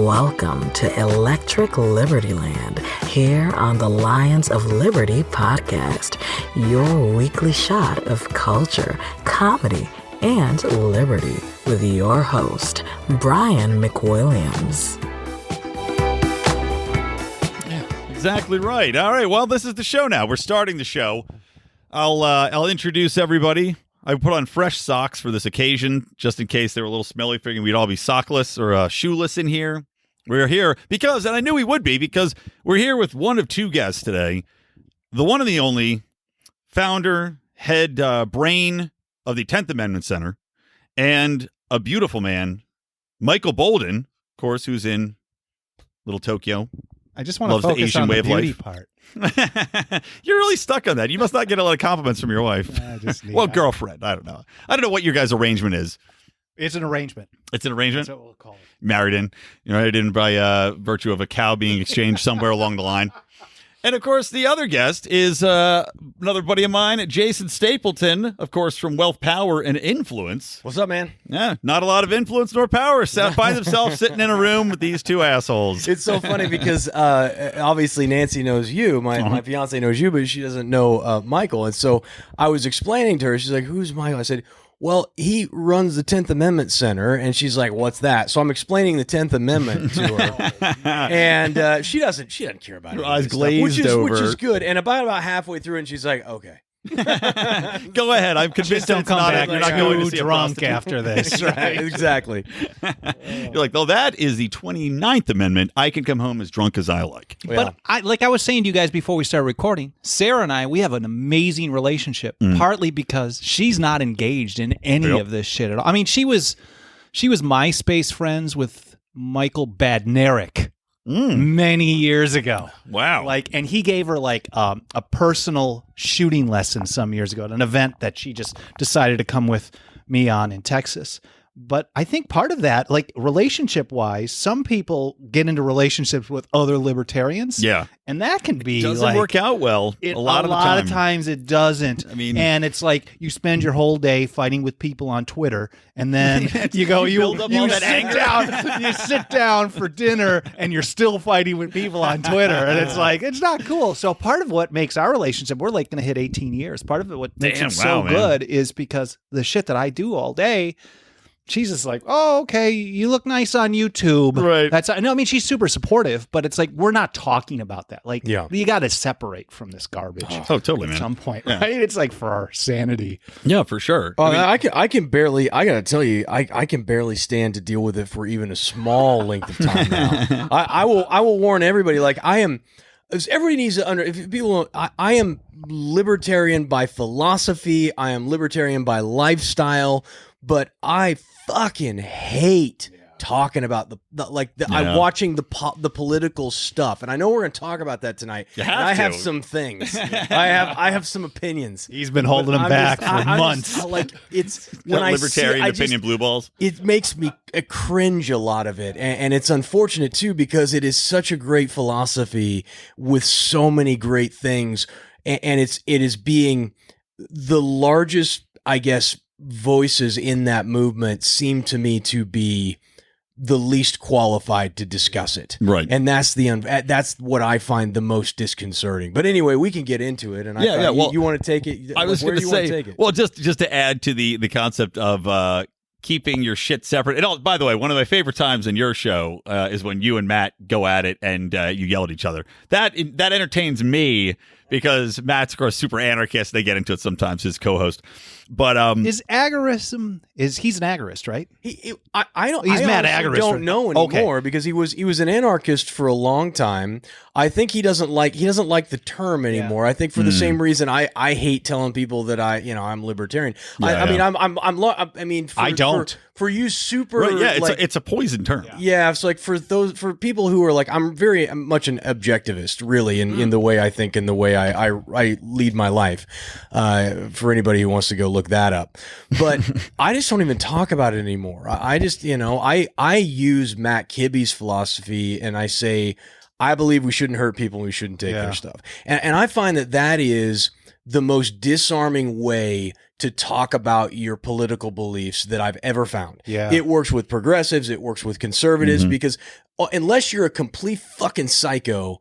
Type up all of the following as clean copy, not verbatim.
Welcome to Electric Liberty Land, here on the Lions of Liberty podcast, your weekly shot of culture, comedy, and liberty with your host, Brian McWilliams. Yeah, exactly right. All right, well, this is the show now. We're starting the show. I'll introduce everybody. I put on fresh socks for this occasion, just in case they were a little smelly, figuring we'd all be sockless or shoeless in here. We're here because, and I knew we would be, because we're here with one of two guests today. The one and the only founder, head brain of the 10th Amendment Center, and a beautiful man, Michael Boldin, of course, who's in Little Tokyo. I just want to focus on the beauty part. You're really stuck on that. You must not get a lot of compliments from your wife. Well, girlfriend. I don't know. I don't know what your guys' arrangement is. It's an arrangement. It's an arrangement? That's what we'll call it. Married in by virtue of a cow being exchanged somewhere along the line. And, of course, the other guest is another buddy of mine, Jason Stapleton, of course, from Wealth, Power, and Influence. What's up, man? Yeah, not a lot of influence nor power. Finds himself sitting in a room with these two assholes. It's so funny because obviously Nancy knows you, my fiance knows you, but she doesn't know Michael. And so I was explaining to her, she's like, who's Michael? I said, well, he runs the 10th Amendment Center. And she's like, what's that? So I'm explaining the 10th Amendment to her. And she doesn't care about it. Her eyes glazed over. Which is good. And about halfway through, and she's like, okay. Go ahead. I'm convinced Don't come back. You're not going to see drunk after this. Right, exactly. You're like, though, that is the 29th Amendment. I can come home as drunk as I like. But I was saying to you guys before we started recording, Sarah and I, we have an amazing relationship, partly because she's not engaged in any of this shit at all. I mean, she was MySpace friends with Michael Badnarik many years ago. Wow. And he gave her a personal shooting lesson some years ago at an event that she just decided to come with me on in Texas. But I think part of that, relationship-wise, some people get into relationships with other libertarians. Yeah. And that can be doesn't work out well. A lot of times it doesn't. I mean, and it's like you spend your whole day fighting with people on Twitter, and then you sit down for dinner, and you're still fighting with people on Twitter, and it's like, it's not cool. So part of what makes our relationship, we're going to hit 18 years. Part of it, what makes it so good is because the shit that I do all day, she's just like, oh, okay, you look nice on YouTube. Right. She's super supportive, but it's like, we're not talking about that. You got to separate from this garbage. Oh, totally, man. At some point, right? It's like for our sanity. Yeah, for sure. I can barely stand to deal with it for even a small length of time now. I will warn everybody, everybody needs to if people I am libertarian by philosophy, I am libertarian by lifestyle, but I fucking hate talking about I'm watching the political stuff, and I know we're going to talk about that tonight. I have some things. I have some opinions. He's been holding them back for months. It's when I libertarian opinion, blue balls. It makes me cringe a lot of it, and it's unfortunate too because it is such a great philosophy with so many great things, and it is being the largest, I guess, voices in that movement seem to me to be the least qualified to discuss it. Right. And that's that's what I find the most disconcerting. But anyway, we can get into it. And you want to take it? I was going to say, well, just to add to the concept of keeping your shit separate. And by the way, one of my favorite times in your show is when you and Matt go at it and you yell at each other. That entertains me because Matt's, of course, super anarchist. They get into it sometimes, his co-host. But is agorism? He's an agorist, right? I don't. He's mad agorist. Right? Don't know anymore because he was an anarchist for a long time. I think he doesn't like the term anymore. I think for the same reason I hate telling people that I'm libertarian. I don't. For you, super. Right, yeah, it's a poison term. Yeah, it's for people who are I'm very much an objectivist, really, in the way I think and the way I lead my life. For anybody who wants to go look that up, but I just don't even talk about it anymore. I just I use Matt Kibbe's philosophy, and I say I believe we shouldn't hurt people, and we shouldn't take their stuff, and I find that is the most disarming way to talk about your political beliefs that I've ever found. Yeah. It works with progressives. It works with conservatives because unless you're a complete fucking psycho,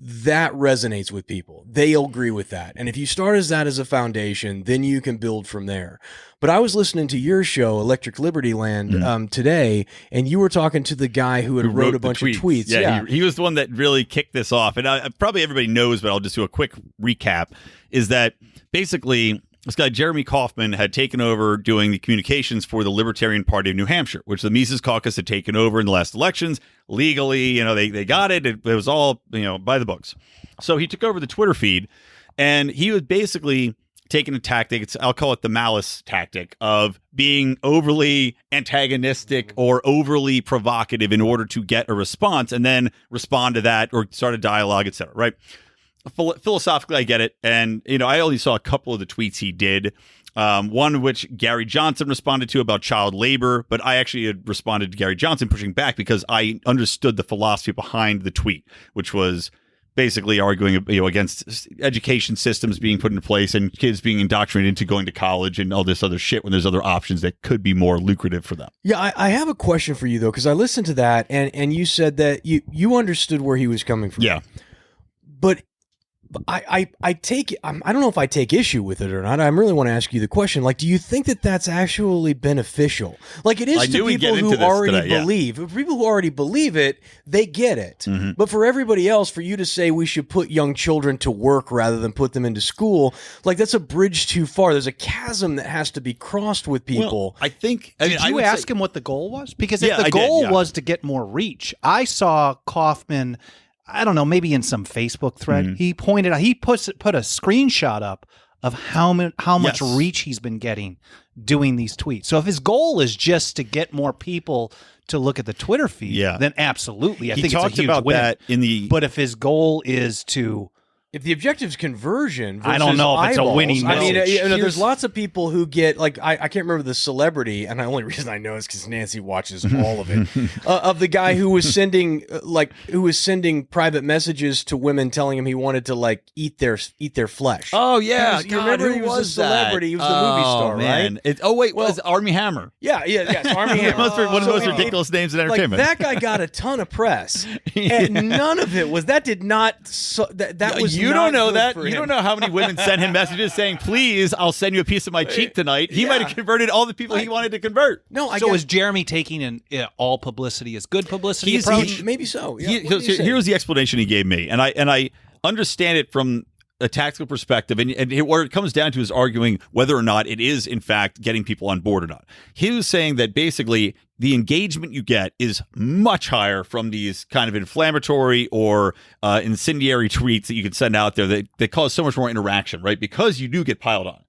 that resonates with people. They'll agree with that. And if you start as that as a foundation, then you can build from there. But I was listening to your show, Electric Liberty Land, today, and you were talking to the guy who wrote a bunch of tweets. Yeah. He was the one that really kicked this off. And probably everybody knows, but I'll just do a quick recap, is that basically this guy, Jeremy Kauffman, had taken over doing the communications for the Libertarian Party of New Hampshire, which the Mises Caucus had taken over in the last elections. Legally, they got it. It was all, by the books. So he took over the Twitter feed, and he was basically taking a tactic. I'll call it the malice tactic of being overly antagonistic or overly provocative in order to get a response and then respond to that or start a dialogue, etc. Right? Philosophically, I get it. And, I only saw a couple of the tweets he did. One which Gary Johnson responded to about child labor, but I actually had responded to Gary Johnson pushing back because I understood the philosophy behind the tweet, which was basically arguing against education systems being put into place and kids being indoctrinated into going to college and all this other shit when there's other options that could be more lucrative for them. Yeah, I have a question for you, though, because I listened to that and you said that you understood where he was coming from. Yeah. But I don't know if I take issue with it or not. I really want to ask you the question. Like, do you think that that's actually beneficial? Like, it is to people who already believe. For people who already believe it, they get it. Mm-hmm. But for everybody else, for you to say we should put young children to work rather than put them into school, like that's a bridge too far. There's a chasm that has to be crossed with people. Well, I think. Did you ask him what the goal was? Because if the goal was to get more reach, I saw Kauffman, I don't know, maybe in some Facebook thread, he pointed out, he put a screenshot up of how much reach he's been getting doing these tweets. So if his goal is just to get more people to look at the Twitter feed, then absolutely, I think it's a huge about win. That but if his goal is to, if the objective is conversion versus I don't know if it's a winning message. I mean, there's lots of people who get, like, I can't remember the celebrity, and the only reason I know is because Nancy watches all of it, of the guy who was sending private messages to women telling him he wanted to, like, eat their flesh. Oh, yeah. You remember he was a celebrity. He was the movie star, man. right? Was Armie Hammer. Yeah, it's Armie Hammer. One of the most ridiculous names in entertainment. Like, that guy got a ton of press, and none of it was, that did not, that was you don't know that. You don't know how many women sent him messages saying, please, I'll send you a piece of my cheek tonight. He might have converted all the people he wanted to convert. No, so is Jeremy taking an all publicity is good publicity approach? Maybe so. Yeah. Here's the explanation he gave me. And I understand it from a tactical perspective, and where it comes down to is arguing whether or not it is, in fact, getting people on board or not. He was saying that basically the engagement you get is much higher from these kind of inflammatory or incendiary tweets that you can send out there that cause so much more interaction, right? Because you do get piled on.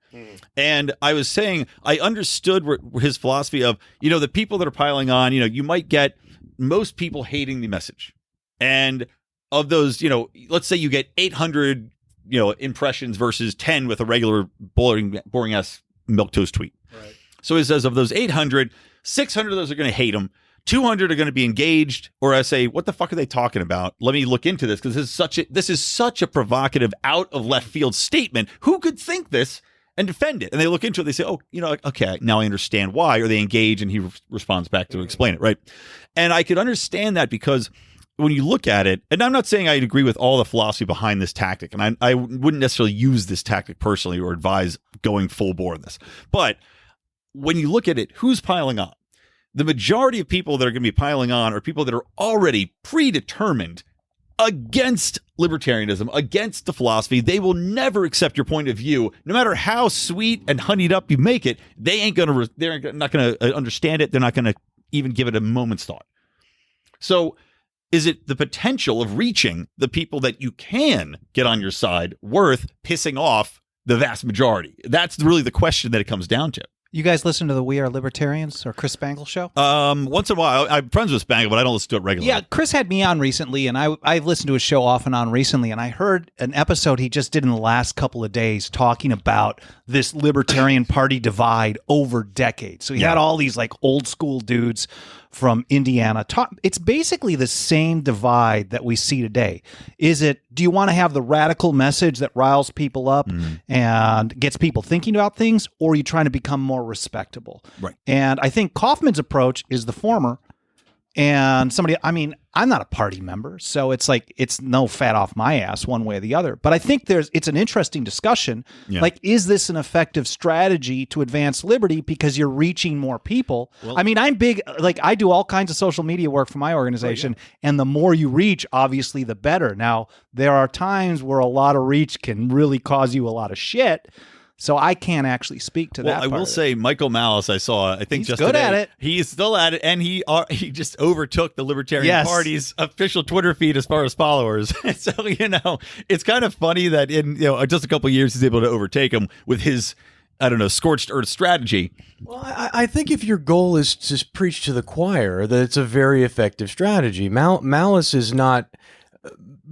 And I was saying, I understood his philosophy of, the people that are piling on, you might get most people hating the message. And of those, let's say you get 800 impressions versus 10 with a regular boring ass milquetoast tweet. Right. So he says of those 800, 600 of those are going to hate him. 200 are going to be engaged, or I say, what the fuck are they talking about? Let me look into this because this is such a provocative, out of left field statement. Who could think this and defend it? And they look into it. They say, oh, okay, now I understand why. Or they engage, and he responds back to explain it, right? And I could understand that because when you look at it, and I'm not saying I agree with all the philosophy behind this tactic, and I wouldn't necessarily use this tactic personally or advise going full bore in this, but when you look at it, who's piling on? The majority of people that are going to be piling on are people that are already predetermined against libertarianism, against the philosophy. They will never accept your point of view, no matter how sweet and honeyed up you make it. They're not going to understand it. They're not going to even give it a moment's thought. So is it the potential of reaching the people that you can get on your side worth pissing off the vast majority? That's really the question that it comes down to. You guys listen to the We Are Libertarians or Chris Spangle show? Once in a while. I'm friends with Spangle, but I don't listen to it regularly. Yeah, Chris had me on recently, and I've listened to his show off and on recently, and I heard an episode he just did in the last couple of days talking about this Libertarian Party divide over decades. So he had all these like old school dudes from Indiana. It's basically the same divide that we see today. Do you want to have the radical message that riles people up and gets people thinking about things, or are you trying to become more respectable? Right. And I think Kaufman's approach is the former. And I'm not a party member, so it's like it's no fat off my ass one way or the other. But I think it's an interesting discussion. Yeah. Like, is this an effective strategy to advance liberty because you're reaching more people? Well, I'm big. Like, I do all kinds of social media work for my organization, and the more you reach, obviously, the better. Now, there are times where a lot of reach can really cause you a lot of shit. So I can't actually speak to that. Well, I will say Michael Malice, I think he's just good today, at it. He is still at it, and he just overtook the Libertarian Party's official Twitter feed as far as followers. So, it's kind of funny that in just a couple of years he's able to overtake him with his, I don't know, scorched earth strategy. Well, I think if your goal is to preach to the choir, that it's a very effective strategy.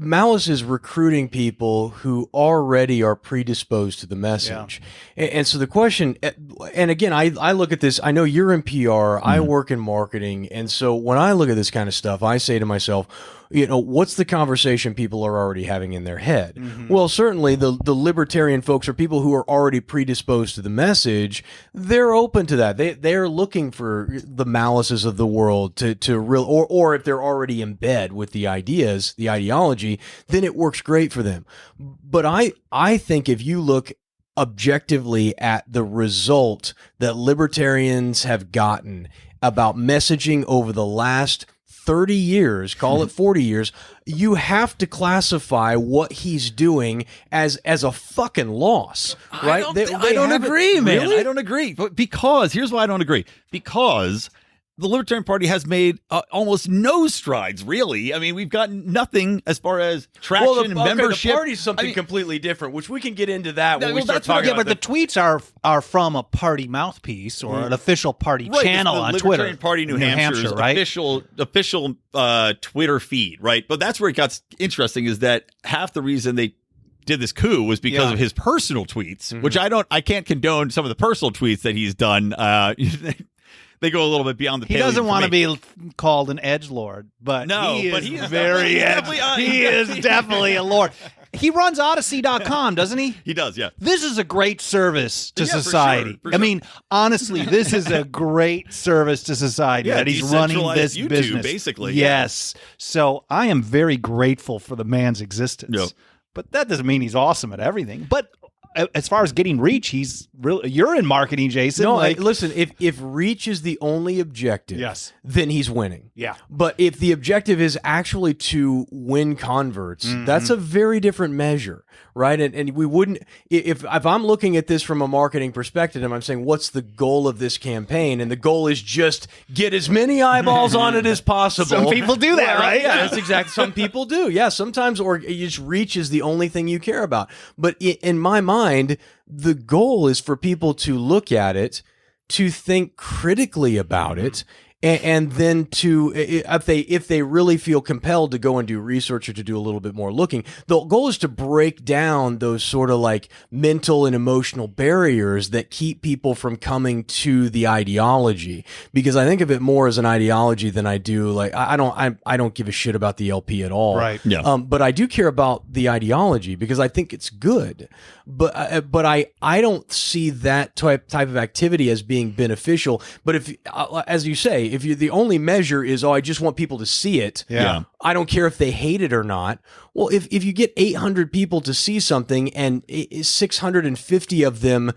Malice is recruiting people who already are predisposed to the message. Yeah. And so the question, and again, I look at this, I know you're in PR, I work in marketing. And so when I look at this kind of stuff, I say to myself, what's the conversation people are already having in their head? Mm-hmm. Well, certainly the libertarian folks are people who are already predisposed to the message. They're open to that. They're looking for the Malices of the world to real, or if they're already in bed with the ideas, the ideology, then it works great for them. But I think if you look objectively at the result that libertarians have gotten about messaging over the last 30 years, call it 40 years, you have to classify what he's doing as a fucking loss, right? I don't agree, man. Really? I don't agree. But here's why I don't agree. Because the Libertarian Party has made almost no strides, really. I mean, we've gotten nothing as far as traction and membership. The party's something completely different, which we can get into that when we start talking about. Yeah, but the tweets are from a party mouthpiece or an official party channel on Twitter. Libertarian Party New Hampshire's right? official Twitter feed, right? But that's where it got interesting, is that half the reason they did this coup was because of his personal tweets, which I can't condone some of the personal tweets that he's done. They go a little bit beyond the pale. He doesn't want to be called an edgelord, but he is very edgy. He is definitely a lord. He runs Odyssey.com, doesn't he? He does, yeah. This is a great service to society. For sure. I mean, honestly, this is a great service to society that he's running this YouTube, business. Basically. Yes. So I am very grateful for the man's existence. Yep. But that doesn't mean he's awesome at everything. But as far as getting reach, he's really. You're in marketing, Jason. No, listen. If reach is the only objective, then he's winning. Yeah. But if the objective is actually to win converts, that's a very different measure, right? And we wouldn't. If I'm looking at this from a marketing perspective, and I'm saying, what's the goal of this campaign? And the goal is just get as many eyeballs on it as possible. Some people do that, right? Yeah, that's exactly. Some people do. Yeah, sometimes, or just reach is the only thing you care about. But in my mind, the goal is for people to look at it, to think critically about it, and then to, if they really feel compelled to go and do research or to do a little bit more looking, the goal is to break down those sort of like mental and emotional barriers that keep people from coming to the ideology. Because I think of it more as an ideology than I do like I don't give a shit about the LP at all. Right. Yeah. But I do care about the ideology because I think it's good. But I don't see that type of activity as being beneficial. But if, as you say, if the only measure is, I just want people to see it. Yeah. I don't care if they hate it or not. Well, if you get 800 people to see something and 650 of them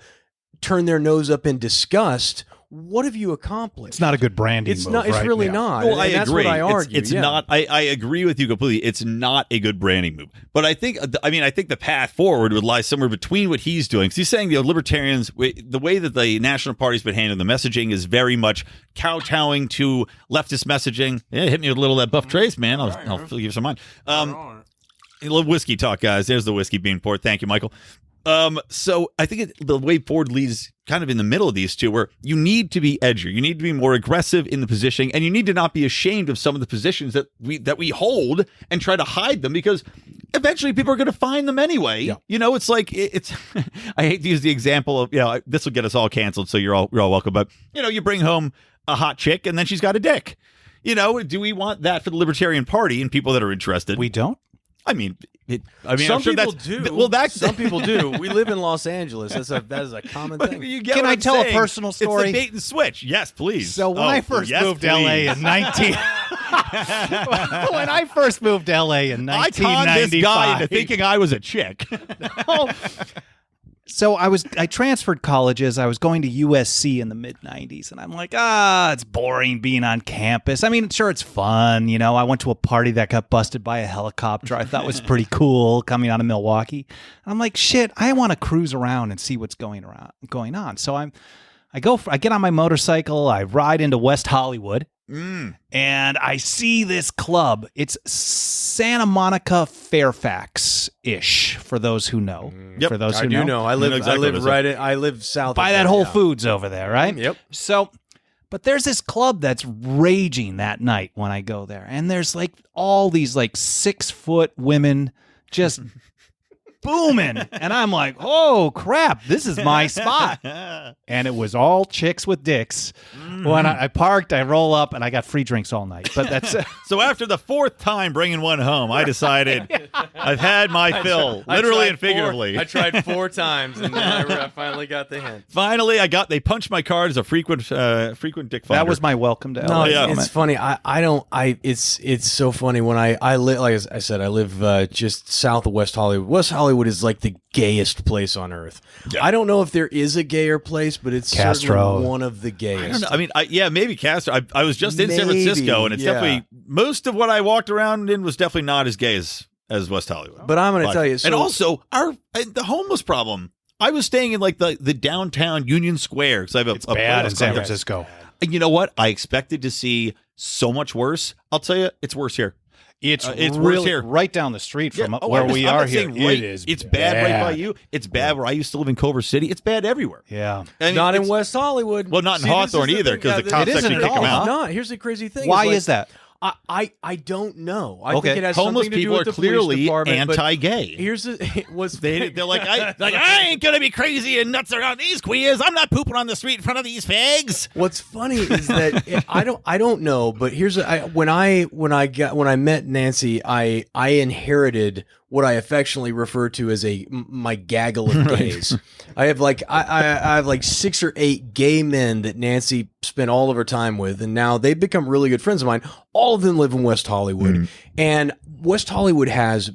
turn their nose up in disgust, what have you accomplished? It's not a good branding move, not. It's right? really not. Well, I that's agree. What I argue. It's not. I agree with you completely. It's not a good branding move. But I think the path forward would lie somewhere between what he's doing. Because he's saying the libertarians, the way that the national party's been handling the messaging is very much kowtowing to leftist messaging. Yeah, hit me with a little of that Buff Trace, man. I'll give you some mine. A little whiskey talk, guys. There's the whiskey being poured. Thank you, Michael. So I think the way forward leads kind of in the middle of these two, where you need to be edgier, you need to be more aggressive in the positioning, and you need to not be ashamed of some of the positions that we hold and try to hide them, because eventually people are going to find them anyway. Yeah. You know, it's like it's. I hate to use the example of, this will get us all canceled, so you're all welcome. But you bring home a hot chick and then she's got a dick. Do we want that for the Libertarian Party and people that are interested? We don't. I mean, some I'm sure people do. Some people do. We live in Los Angeles. That is a common thing. Can I tell a personal story? It's the bait and switch. Yes, please. So when I first moved to LA in 19 when I first moved to LA in 1995, I conned this guy into thinking I was a chick. So I transferred colleges. I was going to USC in the mid-90s, and I'm like, it's boring being on campus. I mean, sure, it's fun. I went to a party that got busted by a helicopter. I thought was pretty cool coming out of Milwaukee. And I'm like, shit, I want to cruise around and see what's going on. So I get on my motorcycle. I ride into West Hollywood. And I see this club. It's Santa Monica Fairfax-ish, for those who know. Yep, for those I who do know. I live south by of that Whole Foods over there, right? Yep. So, but there's this club that's raging that night when I go there, and there's like all these like 6-foot women just booming, and I'm like, oh crap, this is my spot. And it was all chicks with dicks. When I parked, I roll up, and I got free drinks all night. But that's so after the 4th time bringing one home, I decided I've had my fill, literally and figuratively. I tried 4 times, and then I finally got the hint. Finally, they punched my card as a frequent dick finder. That was my welcome to LA. No, it's funny. It's so funny when I live, like I said, I live just south of West Hollywood. West Hollywood is like the gayest place on earth. Yeah. I don't know if there is a gayer place, but it's certainly one of the gayest. I don't know. I mean, maybe Castro. I was just in San Francisco, and it's definitely, most of what I walked around in was definitely not as gay as West Hollywood. But I'm going to tell you. And also, the homeless problem. I was staying in like the downtown Union Square, because I have it's bad in San Francisco. And you know what? I expected to see so much worse. I'll tell you, it's worse here. It's really worse here. Right down the street from where we are here. It's bad right by you. It's bad where I used to live in Culver City. It's bad everywhere. Yeah. Not in West Hollywood. Well, not in Hawthorne either, because the cops actually kick them out. Not. Here's the crazy thing. Why is that? I don't know. I think it has homeless something to do people with are the police clearly department, anti-gay. Here's They're like, I ain't gonna be crazy and nuts around these queers. I'm not pooping on the street in front of these fags. What's funny is that I don't know, but here's when I met Nancy, I inherited what I affectionately refer to as my gaggle of gays. I have like 6 or 8 gay men that Nancy spent all of her time with, and now they've become really good friends of mine. All of them live in West Hollywood, and West Hollywood has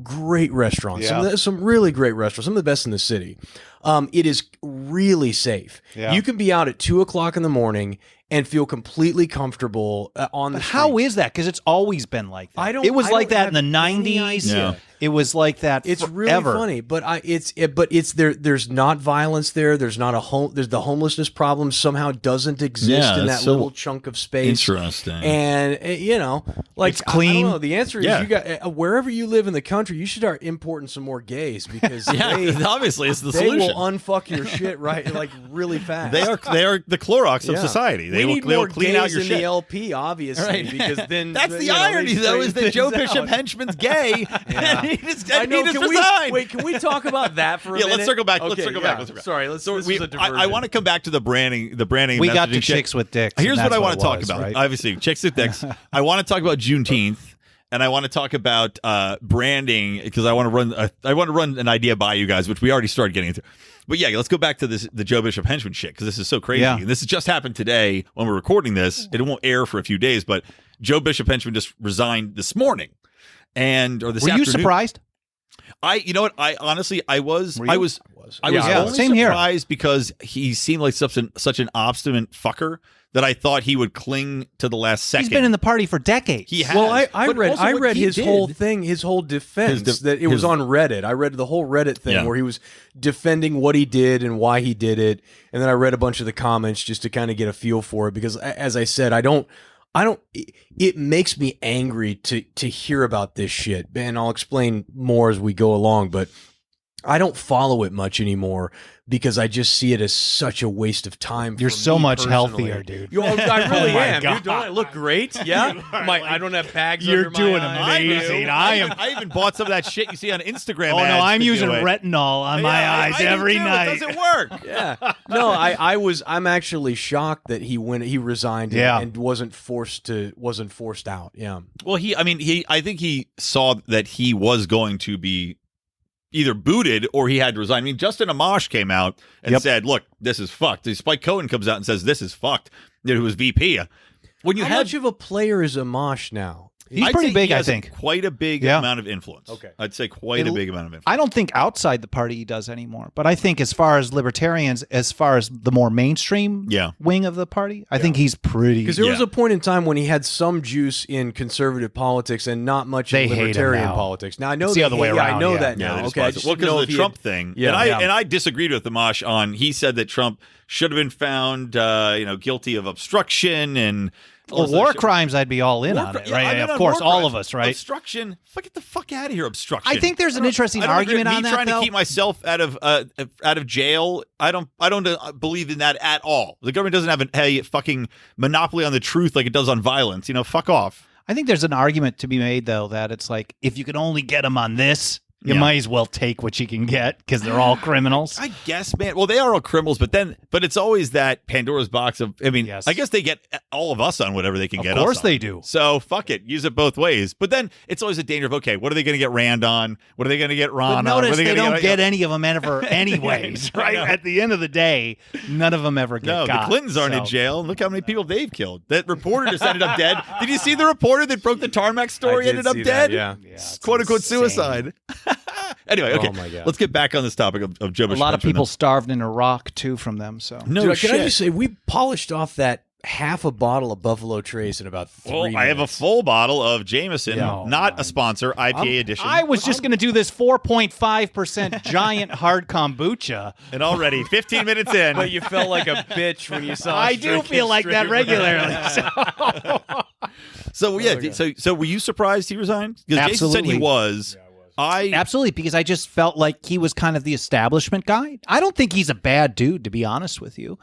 great restaurants, some really great restaurants, some of the best in the city. It is really safe. Yeah. You can be out at 2:00 in the morning and feel completely comfortable on the street. How is that? Because it's always been like that. It was like that in the 90s. Yeah. It was like that. It's forever. really funny, but it's there. There's not violence there. There's not There's the homelessness problem somehow doesn't exist in that little chunk of space. Interesting. And like it's clean. I don't know. The answer is you got wherever you live in the country, you should start importing some more gays, because obviously it's the solution. They will unfuck your shit like really fast. They are the Clorox of society. They will clean out your in shit. The LP, obviously, because then that's the irony, though, is that Joe Bishop Henchman's gay. He just resigned. Can we talk about that for a minute? Let's circle back. Okay, Sorry, this was a diversion. I want to come back to the branding. We got to chicks with dicks. Here's what I want to talk about. Right? Obviously, chicks with dicks. I want to talk about Juneteenth, and I want to talk about branding, because I want to run an idea by you guys, which we already started getting into. But yeah, let's go back to the Joe Bishop Henchman shit, because this is so crazy. And this has just happened today when we're recording this. It won't air for a few days, but Joe Bishop Henchman just resigned this morning. Or this afternoon. Were you surprised? You know what? I honestly, I was. I was only same surprised because he seemed like such an obstinate fucker that I thought he would cling to the last second. He's been in the party for decades. He has. Well, I read his whole thing, his whole defense. That it was on Reddit. I read the whole Reddit thing where he was defending what he did and why he did it, and then I read a bunch of the comments just to kind of get a feel for it, because, as I said, it makes me angry to hear about this shit, and I'll explain more as we go along, but I don't follow it much anymore because I just see it as such a waste of time. You're for so me much personally. healthier, dude. I really my am, God. dude. Don't I look great? Yeah. I don't have bags. You're under my doing eyes. amazing. I even bought some of that shit you see on Instagram. Oh no, ads I'm to using do it. retinol on my eyes I do every too. night. It doesn't work. Yeah. No, I'm actually shocked that he resigned and wasn't forced out. Yeah. Well, I think he saw that he was going to be either booted or he had to resign. I mean, Justin Amash came out and said, "Look, this is fucked." Spike Cohen comes out and says, "This is fucked." Who was VP? When you How much of a player is Amash now? He's I'd pretty say big, he I has think. Quite a big amount of influence. Okay. I'd say quite a big amount of influence. I don't think outside the party he does anymore, but I think as far as libertarians, as far as the more mainstream wing of the party, I think he's pretty. Because there was a point in time when he had some juice in conservative politics and not much They in hate him libertarian now. politics. Now I know It's the other way around, I know yeah. that Yeah, now. they Okay, I despise just it. Well, didn't know because if of the he Trump had- thing. Yeah. And I disagreed with Amash on. He said that Trump should have been found, guilty of obstruction and. Well, war crimes, I'd be all in on it, right? I'm in Of on course, war all crimes. of us, right? Obstruction. Get the fuck out of here, obstruction. I think there's an interesting argument on that, me trying though. to keep myself out of jail. I don't believe in that at all. The government doesn't have a fucking monopoly on the truth like it does on violence. Fuck off. I think there's an argument to be made, though, that it's like, if you can only get them on this, you might as well take what you can get because they're all criminals. I guess, man. Well, they are all criminals, but it's always that Pandora's box of. I mean, Yes. I guess they get all of us on whatever they can get. Of course us on. they do. So fuck it, use it both ways. But then it's always a danger of what are they going to get Rand on? What are they going to get Ron But on? notice What are they gonna don't get any of them ever anyways, right? At the end of the day, none of them ever get No, got. the Clintons aren't in jail. Look how many people they've killed. That reporter just ended up dead. Did you see the reporter that broke the tarmac story? I did Ended up see dead. that, yeah. it's Quote unquote insane. suicide. Anyway, okay. Oh my God. Let's get back on this topic of Joe A Bush. lot of Benjamin. people starved in Iraq, too, from them. So No Dude, shit. can I just say we polished off that half a bottle of Buffalo Trace in about 3 minutes. I have a full bottle of Jameson, Yeah. not a sponsor, IPA edition. I was just going to do this 4.5% giant hard kombucha. And already 15 minutes in. But you felt like a bitch when you saw. I us do drinking feel like that straight regularly. So yeah, so were you surprised he resigned? Because Jason said he Absolutely. was. Absolutely, because I just felt like he was kind of the establishment guy. I don't think he's a bad dude, to be honest with you.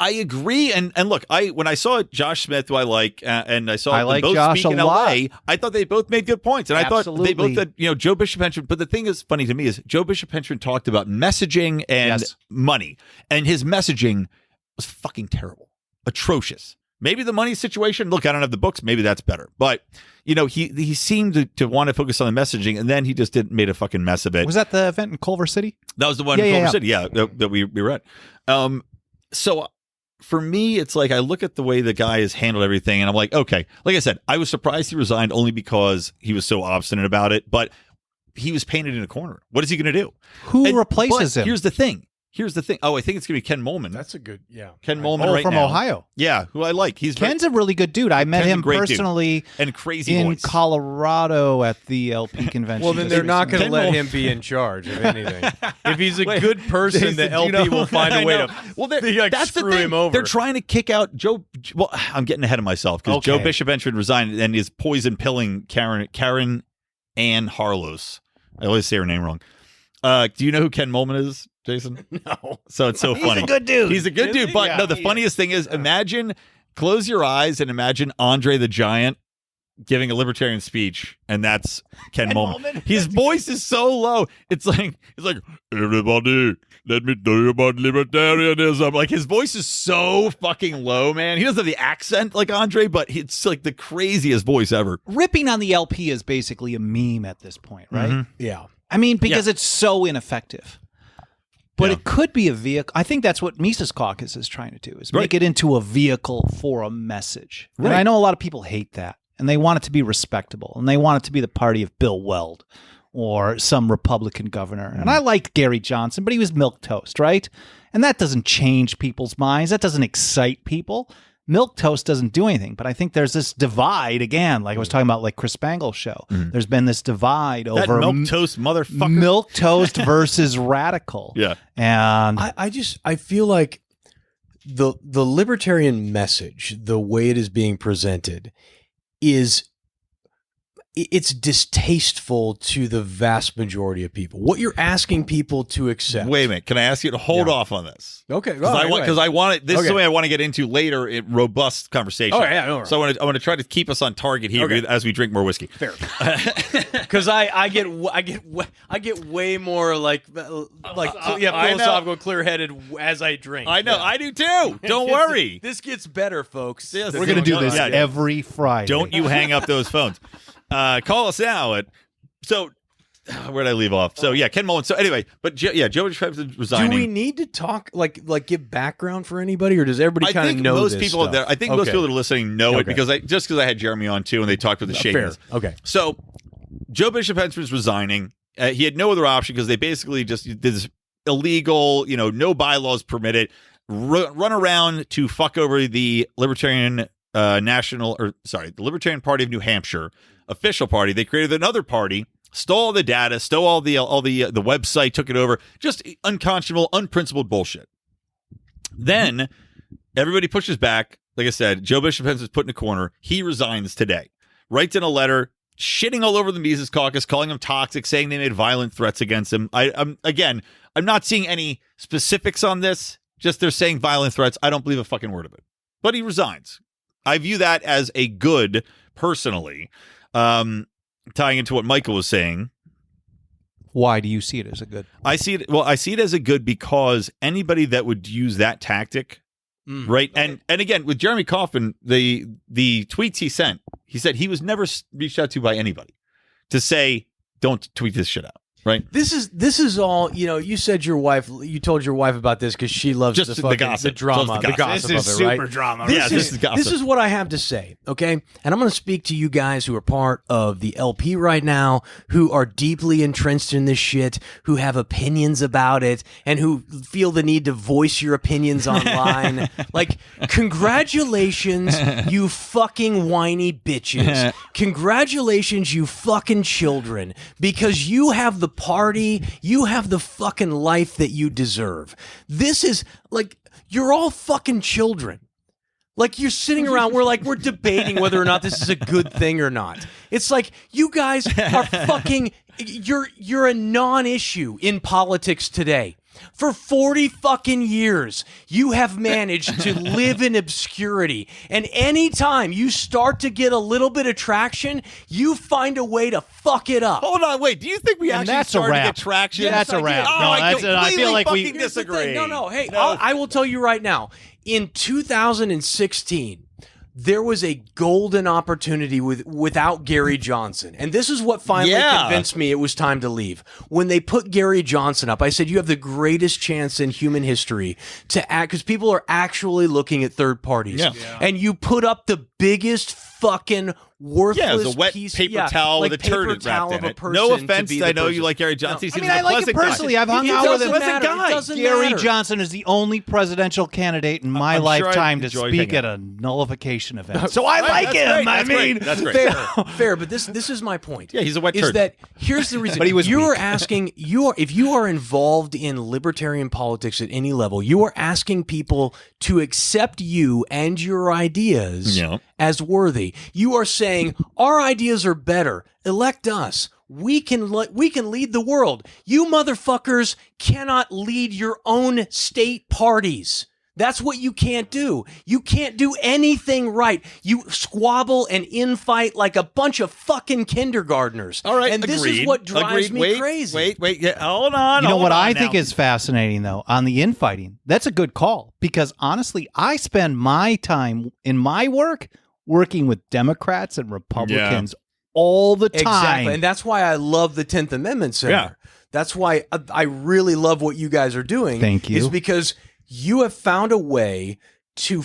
I agree, and look, when I saw Josh Smith, who I like, and I saw I them like both Josh speak in a lot. LA, I thought they both made good points, and I thought they both Absolutely. said, Joe Bishop Henchman. But the thing is funny to me is Joe Bishop Henchman talked about messaging and Yes. money, and his messaging was fucking terrible, atrocious. Maybe the money situation. Look, I don't have the books. Maybe that's better. But he seemed to want to focus on the messaging, and then he just made a fucking mess of it. Was that the event in Culver City? That was the one in Culver City, that we were at. So for me, it's like I look at the way the guy has handled everything, and I'm like, okay. Like I said, I was surprised he resigned only because he was so obstinate about it. But he was painted in a corner. What is he going to do? Who replaces but him? Here's the thing. Oh, I think it's going to be Ken Molman. That's a good, yeah. Ken Molman right from now. Ohio. Yeah, who I like. Ken's a really good dude. I met Ken's a him great dude. personally and crazy in voice. Colorado at the LP convention. Well, then just they're not going to recently. let him be in charge of anything. If he's a good person, Jason, the do you LP know- will find I a way know. to Well, that's the screw thing. him over. They're trying to kick out Joe. Well, I'm getting ahead of myself because Joe Okay. Bishop Henchman resigned and is poison pilling Karen Ann Harlos. I always say her name wrong. Do you know who Ken Molman is, Jason? No. So it's so funny. He's a good dude. He's a good dude. But no, the funniest thing is close your eyes and imagine Andre the Giant giving a libertarian speech, and that's Ken Molman. His voice is so low. It's like everybody, let me tell you about libertarianism. Like his voice is so fucking low, man. He doesn't have the accent like Andre, but it's like the craziest voice ever. Ripping on the LP is basically a meme at this point, right? Mhm. Yeah. I mean, because it's so ineffective. But Yeah. it could be a vehicle. I think that's what Mises Caucus is trying to do, is Right. make it into a vehicle for a message. And Right. I know a lot of people hate that, and they want it to be respectable, and they want it to be the party of Bill Weld or some Republican governor. And I liked Gary Johnson, but he was milquetoast, right? And that doesn't change people's minds. That doesn't excite people. Milquetoast doesn't do anything, but I think there's this divide again, like I was talking about, like Chris Spangle's show. There's been this divide That over milk toast motherfucker. milk toast versus radical. Yeah. And I feel like the libertarian message, the way it is being presented, is it's distasteful to the vast majority of people. What you're asking people to accept. Wait a minute. Can I ask you to hold off on this? Okay. Because I want it. This is something I want to get into later in robust conversation. Oh, yeah. No, so I want to try to keep us on target here as we drink more whiskey. Fair. Because I get way more philosophical, clear-headed as I drink. I know. I do too. Don't worry. This gets better, folks. Yes, We're going to do this every Friday. Don't you hang up those phones. Call us now at where did I leave off? So Ken Mullen. So anyway, but Joe Bishop resigning. Do we need to talk like give background for anybody, or does everybody kind of know most this people stuff? I think most people that are listening know it because I had Jeremy on too, and they talked with the Shakers. Fair. Okay. So Joe Bishop was resigning. He had no other option because they basically just did this illegal, no bylaws permitted, run around to fuck over the Libertarian the Libertarian Party of New Hampshire official party. They created another party, stole all the data, stole all the website, took it over. Just unconscionable, unprincipled bullshit. Then everybody pushes back. Like I said, Joe Bishop was put in a corner. He resigns today. Writes in a letter, shitting all over the Mises Caucus, calling them toxic, saying they made violent threats against him. I'm not seeing any specifics on this. Just they're saying violent threats. I don't believe a fucking word of it. But he resigns. I view that as a good, personally. Tying into what Michael was saying. Why do you see it as a good? I see it as a good because anybody that would use that tactic, right? And again, with Jeremy Coffin, the tweets he sent, he said he was never reached out to by anybody to say, don't tweet this shit out. Right. This is all, you said you told your wife about this because she loves just the gossip, the drama, the gossip this is of it, right? super drama. This is gossip. This is what I have to say, okay? And I'm going to speak to you guys who are part of the LP right now, who are deeply entrenched in this shit, who have opinions about it, and who feel the need to voice your opinions online. Like, congratulations, you fucking whiny bitches. Congratulations, you fucking children, because you have the party, you have the fucking life that you deserve. This is like, you're all fucking children. Like, you're sitting around, we're debating whether or not this is a good thing or not. It's like, you guys are fucking, you're a non-issue in politics today. For 40 fucking years, you have managed to live in obscurity. And anytime you start to get a little bit of traction, you find a way to fuck it up. Hold on, wait. Do you think we actually started to get traction? Yeah, that's a wrap. I feel like we disagree. No. Hey, I will tell you right now. In 2016, there was a golden opportunity without Gary Johnson. And this is what finally convinced me it was time to leave. When they put Gary Johnson up, I said, you have the greatest chance in human history to act, because people are actually looking at third parties. Yeah. And you put up the biggest fucking worthless it was a wet piece, paper towel with a turd wrapped in it. No offense, I know you like Gary Johnson. I mean, I like him personally. I've hung out with him. Gary Matter. Johnson is the only presidential candidate in my lifetime to speak at a nullification event. So I like him. That's great. Fair. But this is my point. Yeah, he's a wet turd. Is that here's the reason? But he was you weak. are asking if you are involved in libertarian politics at any level, you are asking people to accept you and your ideas as worthy. You are saying our ideas are better. Elect us. We can lead the world. You motherfuckers cannot lead your own state parties. That's what you can't do. You can't do anything right. You squabble and infight like a bunch of fucking kindergartners. All right, and this is what drives me crazy. Wait. Yeah, hold on. You know what I now. think is fascinating, though, on the infighting? That's a good call, because honestly, I spend my time in my work working with Democrats and Republicans all the time. Exactly. And that's why I love the 10th Amendment Center. Yeah. That's why I really love what you guys are doing. Thank you. Is because you have found a way to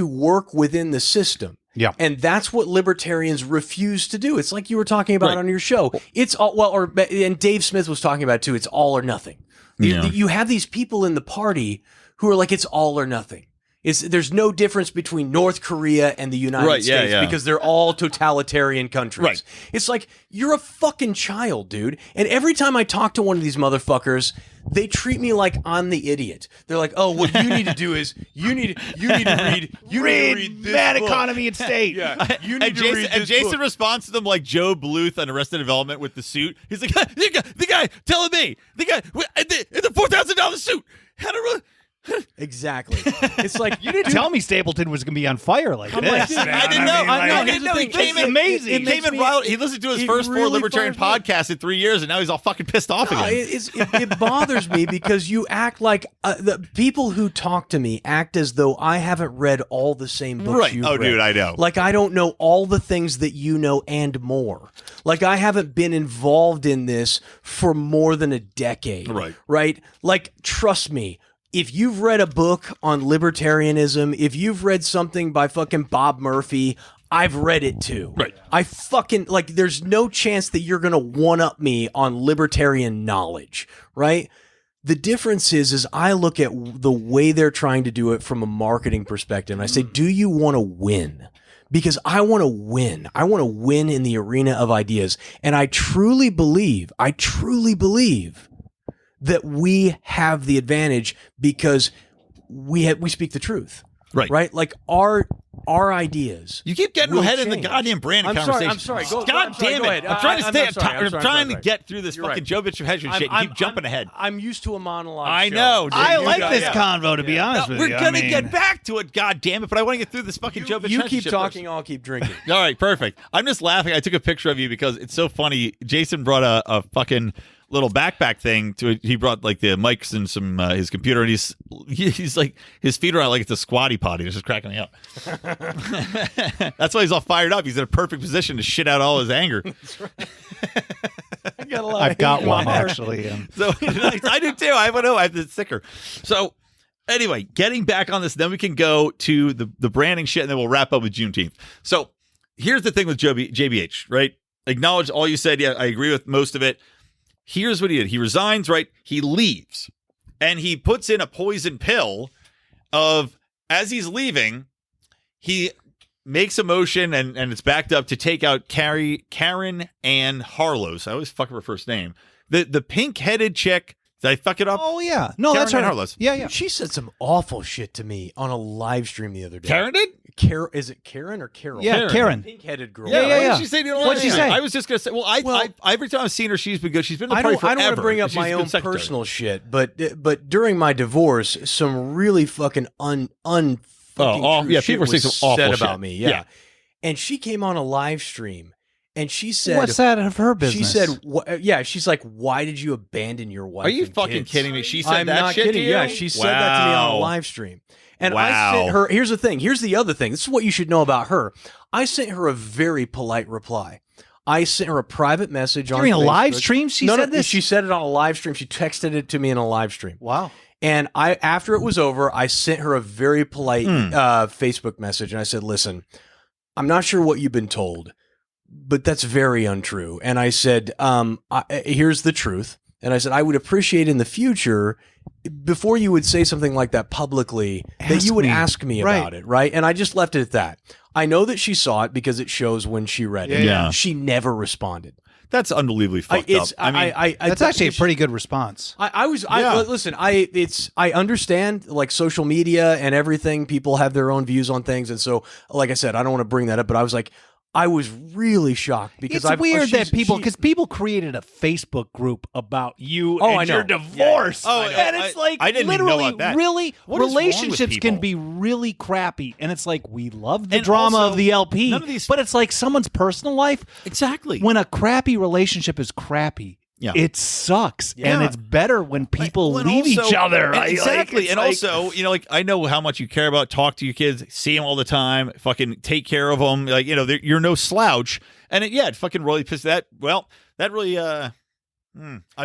work within the system. Yeah. And that's what libertarians refuse to do. It's like you were talking about on your show. It's all, and Dave Smith was talking about it too. It's all or nothing. You have these people in the party who are like, it's all or nothing. There's no difference between North Korea and the United States because they're all totalitarian countries. Right. It's like, you're a fucking child, dude. And every time I talk to one of these motherfuckers, they treat me like I'm the idiot. They're like, oh, what you need to do is you need to read this Bad book. Economy and State. Yeah, you need And to read this and Jason book. responds to them like Joe Bluth on Arrested Development with the suit. He's like, the guy telling me, the guy in the $4,000 suit had to run. Exactly. It's like, You didn't tell me Stapleton was going to be on fire like this. like, dude, man. I didn't know. I didn't know. He It's came in amazing. He came in wild. He listened to his first 4 really libertarian fires me up. podcasts in 3 years, and now he's all fucking pissed off No, again. it bothers me because you act like the people who talk to me act as though I haven't read all the same books Right. you've Oh, read. dude, I know. Like I don't know all the things that you know and more. Like I haven't been involved in this for more than a decade. Right. Right? Like, trust me. If you've read a book on libertarianism, if you've read something by fucking Bob Murphy, I've read it too. Right. I fucking, like, there's no chance that you're going to one-up me on libertarian knowledge, right? The difference is I look at the way they're trying to do it from a marketing perspective, and I say, do you want to win? Because I want to win. I want to win in the arena of ideas. And I truly believe that we have the advantage because we speak the truth. Right. Right? Like our ideas. You keep getting will ahead in the change. goddamn branding I'm conversation. sorry. Go God damn it. ahead. I'm trying to stay. I'm trying to sorry. get through this You're fucking right. Joe Bitch Hedge shit. You keep jumping ahead. I'm used to a monologue. I show. know, dude. I You like got- this yeah. convo, to be honest with We're you. gonna get back to it, God damn it! But I want to get through this fucking Joe Bitch You Hedge keep shit talking, first. I'll keep drinking. All right, perfect. I'm just laughing. I took a picture of you because it's so funny. Jason brought a fucking little backpack thing to it. He brought like the mics and some his computer, and he's like, his feet are out like it's a squatty potty. It's just cracking me up. That's why he's all fired up. He's in a perfect position to shit out all his anger. I got a lot I've of got hate in my one, heart. actually. So I do too. I know. I have the sticker. So anyway, getting back on this, then we can go to the branding shit, and then we'll wrap up with Juneteenth. So here's the thing with JBH, right? Acknowledge all you said. Yeah, I agree with most of it. Here's what he did. He resigns, right? He leaves, and he puts in a poison pill of, as he's leaving, he makes a motion, and it's backed up, to take out Karen Ann Harlow. I always fuck up her first name. The pink-headed chick. Did I fuck it up? Oh, yeah. No, Karen that's her. Ann Harlow. Yeah. She said some awful shit to me on a live stream the other day. Karen did? Is it Karen or Carol? Yeah, Karen. Pink-headed girl. Yeah. What did she say? What'd she say? I was just gonna say. Well, I every time I've seen her, she's been good. She's been in the I party don't want forever. to bring up She's my a good own secretary. personal shit, but during my divorce, some really fucking fucking true yeah, shit people were saying was some awful said shit. about me. Yeah. Yeah. And she came on a live stream, and she said, What's that of her business? She said, she's like, why did you abandon your wife? Are you and fucking kids? kidding me? She said I'm that not shit kidding. to you? Yeah, she said that to me on a Wow. live stream. And Wow. I sent her, here's the thing. Here's the other thing. This is what you should know about her. I sent her a very polite reply. I sent her a private message on During a Facebook. live stream, she said this? She said it on a live stream. She texted it to me in a live stream. Wow. And after it was over, I sent her a very polite Facebook message. And I said, listen, I'm not sure what you've been told, but that's very untrue. And I said, here's the truth. And I said, I would appreciate in the future, before you would say something like that publicly, that you would ask me about it, right? And I just left it at that. I know that she saw it because it shows when she read it. Yeah. She never responded. That's unbelievably fucked up. I mean, That's actually a pretty good response. Listen, I understand like social media and everything. People have their own views on things. And so, like I said, I don't want to bring that up, but I was like, I was really shocked because It's weird that people created a Facebook group about you and I know. your divorce. Yeah. Oh, and it's like I didn't even know literally, about that. really, What is wrong with relationships can people? be really crappy. And it's like, we love the And drama also, of the LP, none of these- but it's like someone's personal life. exactly. When a crappy relationship is crappy, Yeah. it sucks. Yeah. And it's better when people And leave also- each other. and right? exactly. Like, And it's also, like, I know how much you care about, talk to your kids, see them all the time, fucking take care of them. Like, you're no slouch. And it fucking really pissed that. Well, that really, I'm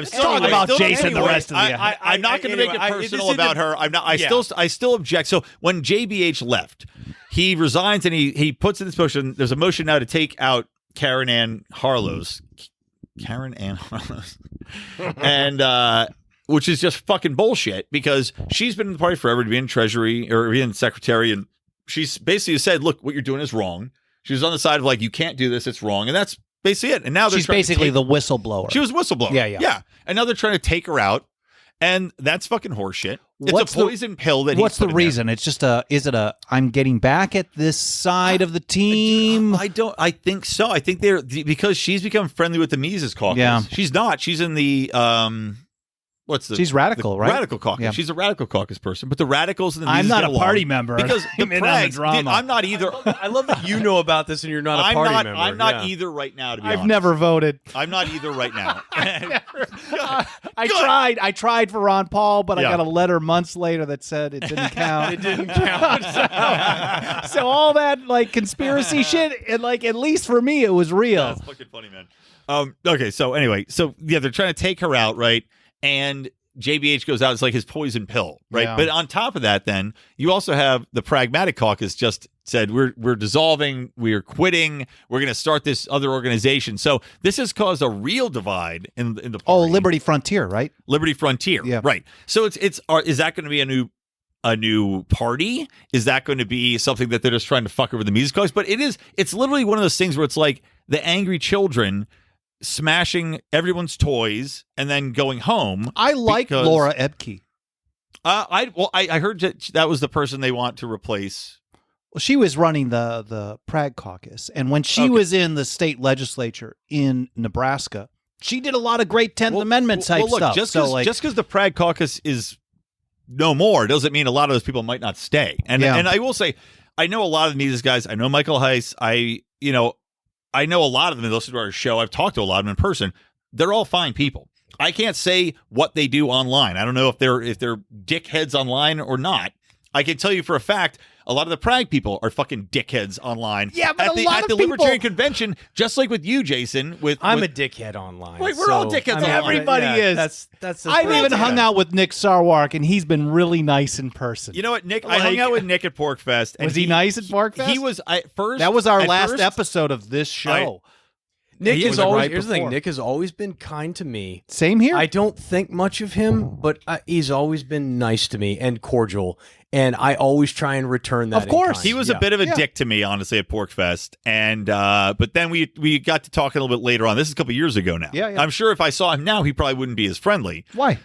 still talk about Jason anyway, the rest of the- I'm not going to make it personal this about her. I'm not. I still object. So when JBH left, he resigns and he puts in this motion. There's a motion now to take out Karen Ann Harlow. And which is just fucking bullshit because she's been in the party forever to be in treasury or being secretary. And she's basically said, look, what you're doing is wrong. She was on the side of like, you can't do this. It's wrong. And that's basically it. And now she's basically the whistleblower. She was a whistleblower. Yeah. And now they're trying to take her out. And that's fucking horseshit. It's a poison pill that what's the reason? It's just I'm getting back at this side of the team. I think so. I think because she's become friendly with the Mises caucus. Yeah. She's not. She's in the she's radical, right? Radical caucus. Yeah. She's a radical caucus person, but the radicals and the I'm Mises not a party member because the prags, drama. I'm not either. I love that you know about this and you're not a party member. I'm not either right now. To be honest, I've never voted. I'm not either right now. I tried for Ron Paul, but I got a letter months later that said it didn't count. It didn't count. So all that like conspiracy shit, and like at least for me, it was real. That's fucking funny, man. Okay, so anyway, they're trying to take her out, right? And JBH goes out. It's like his poison pill, right? Yeah. But on top of that, then you also have the Pragmatic Caucus just said we're dissolving, we're quitting, we're going to start this other organization. So this has caused a real divide in the party. Oh, Liberty Frontier, right? Liberty Frontier, yeah, right. So is that going to be a new party? Is that going to be something that they're just trying to fuck over the Mises caucus? But it's literally one of those things where it's like the angry children smashing everyone's toys and then going home. I like Laura Epically. I heard that was the person they want to replace. Well, she was running the Prague caucus, and when she was in the state legislature in Nebraska, she did a lot of great 10th Amendment type stuff. Just because the Prague caucus is no more doesn't mean a lot of those people might not stay. And I will say, I know a lot of the Mises guys. I know Michael Heiss. I know a lot of them. They listen to our show. I've talked to a lot of them in person. They're all fine people. I can't say what they do online. I don't know if they're dickheads online or not. I can tell you for a fact, a lot of the Prague people are fucking dickheads online. Yeah, but at the Libertarian Convention, just like with you, Jason. I'm a dickhead online. Wait, we're all dickheads online. Everybody is. That's I've even hung out with Nick Sarwark, and he's been really nice in person. You know what, Nick? I hung out with Nick at PorkFest. And was he nice at PorkFest? He was at first. That was our last episode of this show. Nick is always. Here's the thing. Nick has always been kind to me. Same here. I don't think much of him, but he's always been nice to me and cordial, and I always try and return that. Of course, he was a bit of a dick to me, honestly, at PorkFest, and but then we got to talk a little bit later on. This is a couple years ago now. Yeah. I'm sure if I saw him now, he probably wouldn't be as friendly. Why?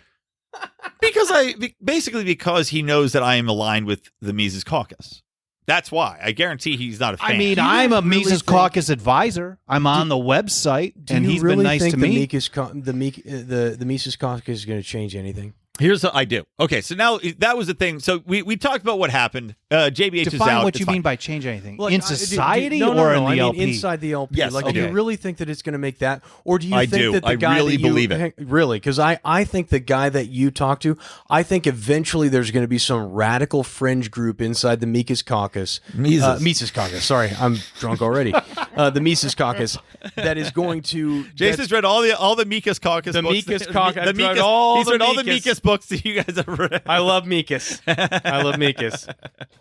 Because he knows that I am aligned with the Mises Caucus. That's why. I guarantee he's not a fan. I mean, I'm a Mises Caucus advisor. I'm on the website, and he's been nice to me. The Mises Caucus is going to change anything? Here's what I do. Okay, so now that was the thing. So we talked about what happened. JBH is out. Define what it's you fine. mean by change anything. Look, in society no, or in the I LP? mean inside the LP. Yes, like, I do you do. really think that it's going to make that? Or do you I think do. that the I guy really that you, believe it. Really? Because I think the guy that you talk to, I think eventually there's going to be some radical fringe group inside the Mises Caucus. Mises Caucus. Sorry, I'm drunk already. The Mises Caucus that is going to. Jason's read all the Mises Caucus books. Mises Caucus. He's read all the Mises books that you guys have read. I love Mises. I love Mises.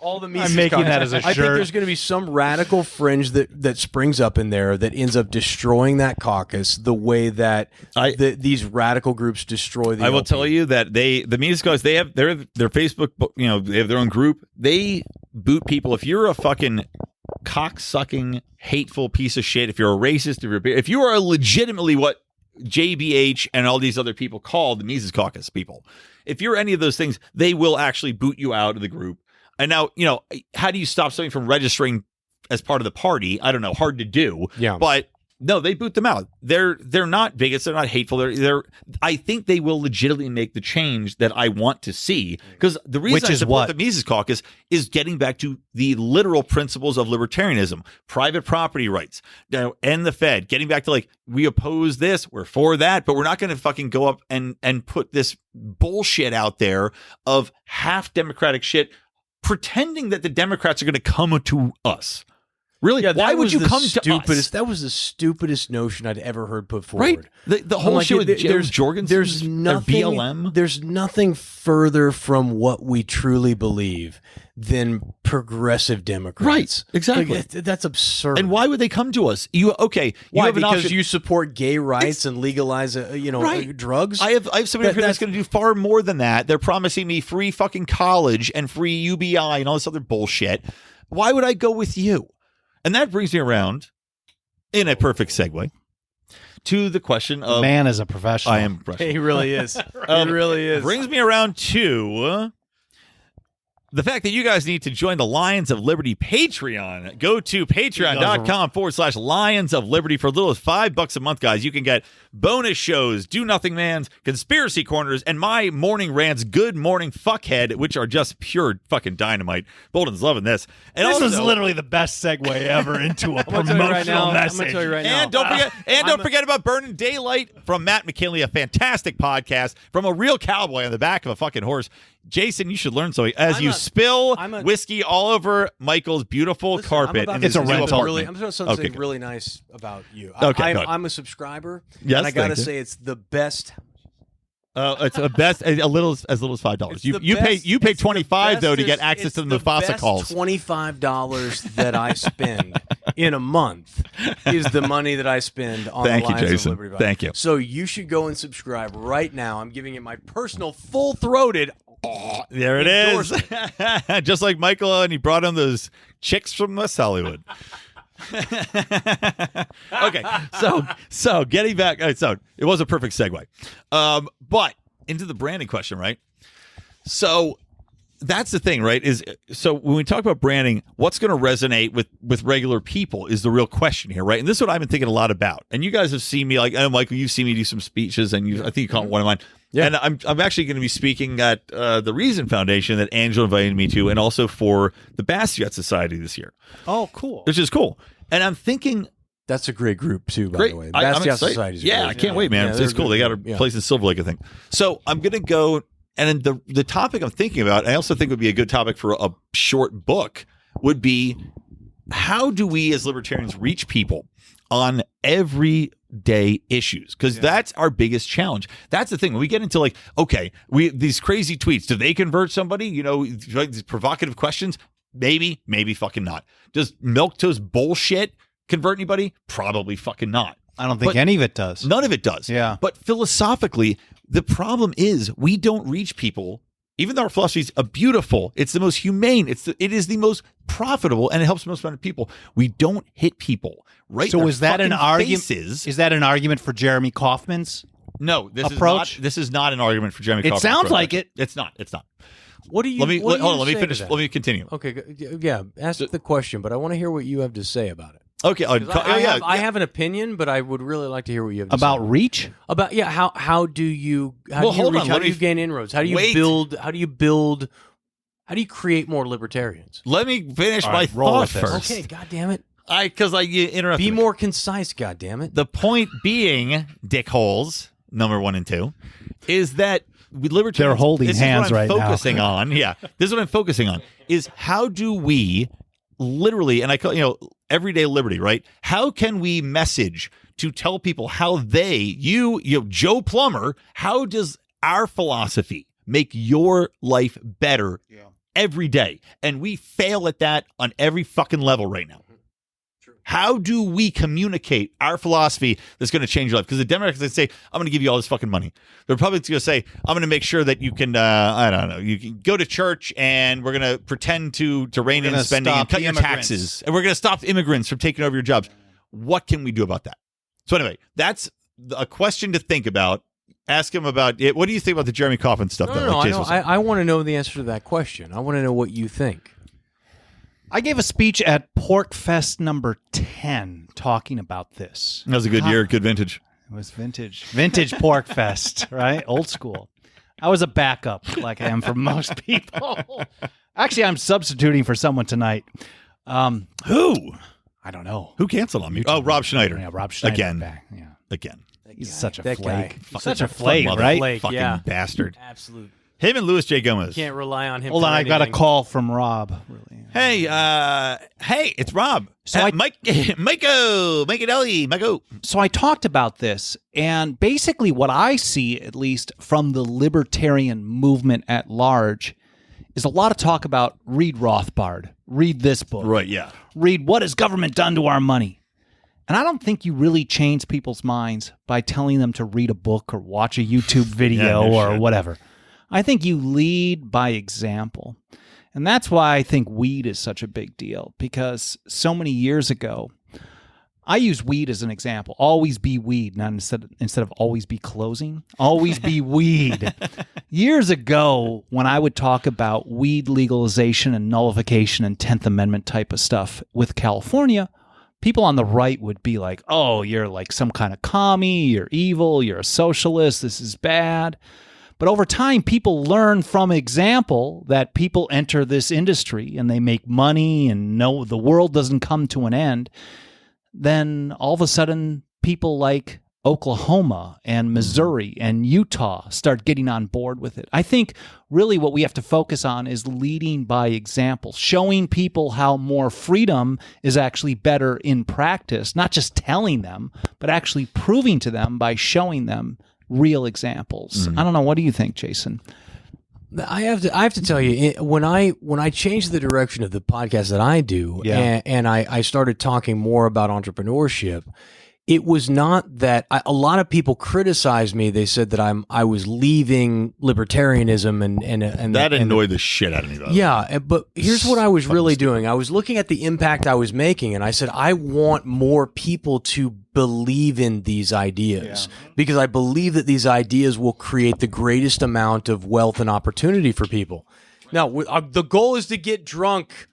All the Mises. I'm making Caucus. that as a I think shirt. there's going to be some radical fringe that springs up in there that ends up destroying that caucus the way that these radical groups destroy the. I will LP. tell you that the Mises Caucus, they have their Facebook, they have their own group. They boot people. If you're a fucking cock-sucking, hateful piece of shit, if you're a racist, if you are legitimately what JBH and all these other people call the Mises Caucus people, if you're any of those things, they will actually boot you out of the group. And now, how do you stop somebody from registering as part of the party? I don't know. Hard to do. Yeah. But no, they boot them out. They're not bigots. They're not hateful. I think they will legitimately make the change that I want to see. Because the reason I support the Mises Caucus is getting back to the literal principles of libertarianism, private property rights, end the Fed, getting back to we oppose this, we're for that, but we're not going to fucking go up and put this bullshit out there of half Democratic shit, pretending that the Democrats are going to come to us. Really? Yeah, Why would you come to us? That was the stupidest notion I'd ever heard put forward. Right. The whole shit with James Jorgensen, there's nothing, BLM. There's nothing further from what we truly believe than progressive Democrats. Right. Exactly. Like, that's absurd. And why would they come to us? You Why? have an Because option. you support gay rights and legalize, drugs. I have somebody up here that's going to do far more than that. They're promising me free fucking college and free UBI and all this other bullshit. Why would I go with you? And that brings me around, in a perfect segue, to the question of... Man is a professional. I am a professional. He really is. He really is. Brings me around to the fact that you guys need to join the Lions of Liberty Patreon. Go to patreon.com/Lions of Liberty. For as little as $5 a month, guys, you can get bonus shows, Do Nothing Mans, Conspiracy Corners, and my morning rants, Good Morning Fuckhead, which are just pure fucking dynamite. Boldin's loving this. And This also, was literally the best segue ever into a promotional message. I'm going to tell you right now. And don't forget about Burning Daylight from Matt McKinley, a fantastic podcast from a real cowboy on the back of a fucking horse. Jason, you should learn something as you spill whiskey all over Michael's beautiful carpet. It's a rental. I'm going to say something really nice about you. Okay, I'm a subscriber. Yes, and I got to say it's the best. It's a best as little as $5. You pay $25 though to get access to the Mufasa calls. $25 that I spend in a month is the money that I spend on the Lions of Liberty. Thank you. So you should go and subscribe right now. I'm giving it my personal full-throated. There it is. Just like Michael, and he brought on those chicks from West Hollywood. Okay, so getting back, so it was a perfect segue, but into the branding question, right? So that's the thing, right? So when we talk about branding, what's going to resonate with regular people is the real question here, right? And this is what I've been thinking a lot about. And you guys have seen me, like, Michael, you've seen me do some speeches, and I think you caught one of mine. Yeah. And I'm actually going to be speaking at the Reason Foundation that Angela invited me to, and also for the Basquiat Society this year. Oh, cool. Which is cool. And I'm thinking... That's a great group, too, by the way. Basquiat Society. Yeah, I can't wait, man. It's cool. They got a place in Silver Lake, I think. So I'm going to go... And then the topic I'm thinking about, I also think would be a good topic for a short book, would be how do we as libertarians reach people on everyday issues? Because that's our biggest challenge. That's the thing. When we get into like, okay, these crazy tweets, do they convert somebody? You know, these provocative questions? Maybe fucking not. Does milquetoast bullshit convert anybody? Probably fucking not. I don't think any of it does. None of it does. Yeah. But philosophically, the problem is we don't reach people, even though our philosophy is beautiful, it's the most humane, it is the most profitable, and it helps the most amount of people. We don't hit people right. So is that an argument? Faces. Is that an argument for Jeremy Kaufman's approach? This is not an argument for Jeremy Kaufman. It sounds like it. It's not. It's not. What do you? Let me finish. Let me continue. Okay. Yeah. Ask the question, but I want to hear what you have to say about it. Okay. I have an opinion, but I would really like to hear what you have to say about reach. How do you hold on. How do you gain inroads? How do you build? How do you create more libertarians? Let me finish my thought first. Okay. God damn it. Because you interrupted. Be more concise. God damn it. The point being, dickholes number 1 and 2, is that libertarians. They're holding hands right now. Focusing on. Yeah. This is what I'm focusing on. Is how do we literally, and I call everyday liberty, right? How can we message to tell people how Joe Plumber, how does our philosophy make your life better every day? And we fail at that on every fucking level right now. How do we communicate our philosophy that's going to change your life? Because the Democrats, they say, I'm going to give you all this fucking money. The Republicans going to say, I'm going to make sure that you can, I don't know, you can go to church and we're going to pretend to rein in spending and cut your taxes. And we're going to stop immigrants from taking over your jobs. What can we do about that? So anyway, that's a question to think about. Ask him about it. What do you think about the Jeremy Kaufman stuff? I want to know the answer to that question. I want to know what you think. I gave a speech at Pork Fest number 10 talking about this. That was a good year, good vintage. It was vintage Pork Fest, right? Old school. I was a backup like I am for most people. Actually, I'm substituting for someone tonight. Who? I don't know. Who canceled on me? Oh, Rob Schneider. Yeah, Rob Schneider. Again. Back. Yeah. Again. He's such a flake. Guy. Such a flake, right? Fucking bastard. Absolute. Him and Louis J. Gomez. Can't rely on him. Hold for on, I got a anything. call from Rob. Really. Hey, it's Rob. So I- Michael. So I talked about this, and basically what I see, at least from the libertarian movement at large, is a lot of talk about read Rothbard, read this book, Right, yeah. read What Has Government Done to Our Money? And I don't think you really change people's minds by telling them to read a book or watch a YouTube video no or shit. whatever. I think you lead by example. And that's why I think weed is such a big deal, because so many years ago, I use weed as an example. Always be weed, not instead of always be closing. Always be weed. Years ago, when I would talk about weed legalization and nullification and 10th Amendment type of stuff with California, people on the right would be like, oh, you're like some kind of commie, you're evil, you're a socialist, this is bad. But over time, people learn from example that people enter this industry and they make money and know the world doesn't come to an end. Then all of a sudden, people like Oklahoma and Missouri and Utah start getting on board with it. I think really what we have to focus on is leading by example, showing people how more freedom is actually better in practice, not just telling them, but actually proving to them by showing them real examples. I don't know. What do you think, Jason? I have to tell you, when I changed the direction of the podcast that I do, and I started talking more about entrepreneurship, it was not that a lot of people criticized me. They said that I was leaving libertarianism and That annoyed the shit out of me, though. Yeah, but here's what I was really doing. I was looking at the impact I was making, and I said, I want more people to believe in these ideas because I believe that these ideas will create the greatest amount of wealth and opportunity for people. Now, the goal is to get drunk.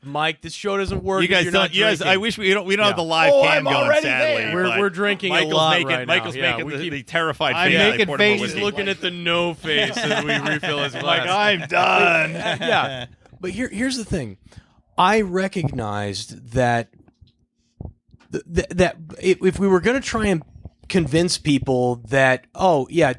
Mike, this show doesn't work. You guys if you're don't. not You guys, drinking. I wish we don't have the live cam going. already Sadly, there. but We're drinking Michael's a lot making, right now. Michael's Yeah, making we the terrified I'm face. making Poured him a faces whiskey. He's looking at the no face as we refill his glass. Like, I'm done. Yeah, but here's the thing. I recognized that that if we were going to try and convince people that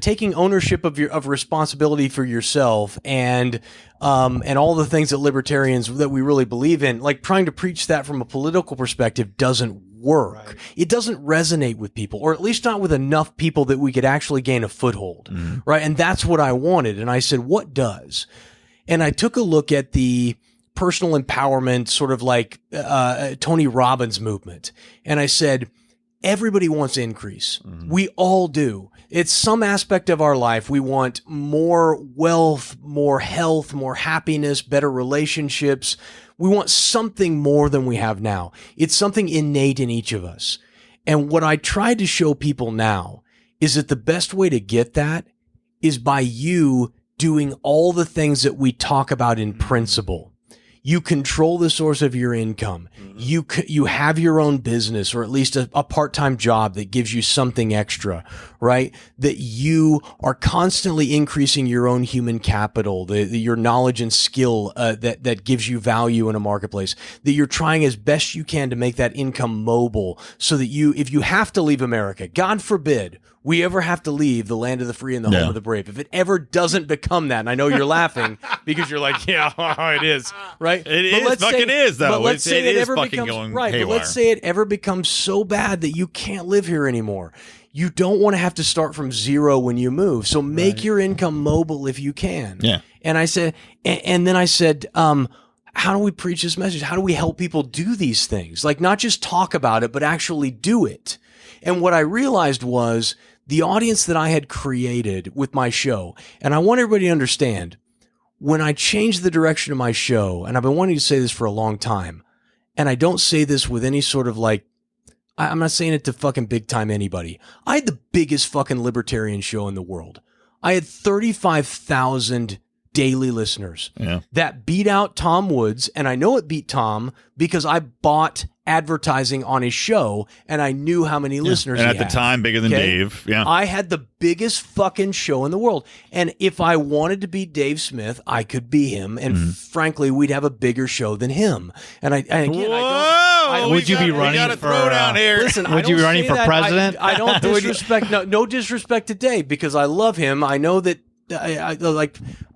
taking ownership of responsibility for yourself and all the things that libertarians that we really believe in, like trying to preach that from a political perspective doesn't work. Right. It doesn't resonate with people, or at least not with enough people that we could actually gain a foothold. Right. And that's what I wanted. And I said, what does? And I took a look at the personal empowerment, sort of like Tony Robbins movement. And I said, everybody wants increase. We all do. It's some aspect of our life. We want more wealth, more health, more happiness, better relationships. We want something more than we have now. It's something innate in each of us. And what I try to show people now is that the best way to get that is by you doing all the things that we talk about in principle. You control the source of your income. You have your own business, or at least a part-time job that gives you something extra, right? That you are constantly increasing your own human capital, your knowledge and skill that gives you value in a marketplace. That you're trying as best you can to make that income mobile, so that if you have to leave America, God forbid, we ever have to leave the land of the free and the home of the brave. If it ever doesn't become that, and I know you're laughing because you're like, yeah, it is, right? It is, though. But let's say it ever fucking becomes going right. haywire. But let's say it ever becomes so bad that you can't live here anymore. You don't want to have to start from zero when you move. So make your income mobile if you can. Yeah. And I said, and then I said, how do we preach this message? How do we help people do these things? Like, not just talk about it, but actually do it. And what I realized was the audience that I had created with my show, and I want everybody to understand, when I changed the direction of my show, and I've been wanting to say this for a long time, and I don't say this with any sort of like, I'm not saying it to fucking big time anybody. I had the biggest fucking libertarian show in the world. I had 35,000 daily listeners. That beat out Tom Woods, and I know it beat Tom because I bought advertising on his show, and I knew how many listeners he had. And at had. the time, bigger than Dave. Yeah. I had the biggest fucking show in the world. And if I wanted to be Dave Smith, I could be him. And frankly, we'd have a bigger show than him. And Would you be running got a for throwdown here? Listen, Would you be running for president? I don't disrespect, no disrespect to Dave, because I love him. I know that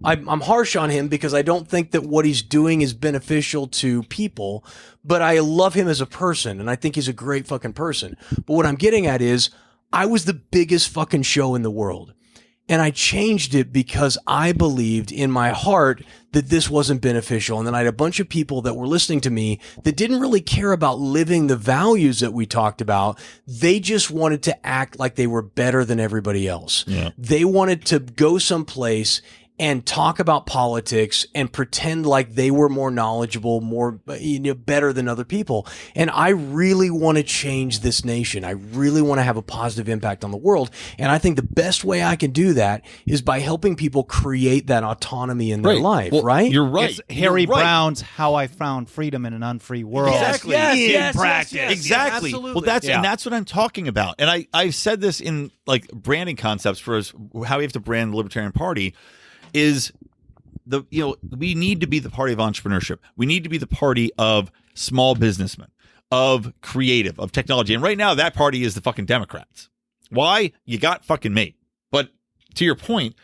I'm harsh on him because I don't think that what he's doing is beneficial to people, but I love him as a person and I think he's a great fucking person. But what I'm getting at is I was the biggest fucking show in the world. And I changed it because I believed in my heart that this wasn't beneficial. And then I had a bunch of people that were listening to me that didn't really care about living the values that we talked about. They just wanted to act like they were better than everybody else. Yeah. They wanted to go someplace and talk about politics and pretend like they were more knowledgeable, more better than other people. And I really want to change this nation. I really want to have a positive impact on the world. And I think the best way I can do that is by helping people create that autonomy in their life, well, right? You're right. It's Harry You're right. Brown's How I Found Freedom in an Unfree World. Exactly. Yes, practice. Exactly. absolutely. Well, that's what I'm talking about. And I've said this in like branding concepts for us, how we have to brand the Libertarian Party is we need to be the party of entrepreneurship. We need to be the party of small businessmen, of creative, of technology. And right now that party is the fucking Democrats. Why? You got fucking me. But to your point,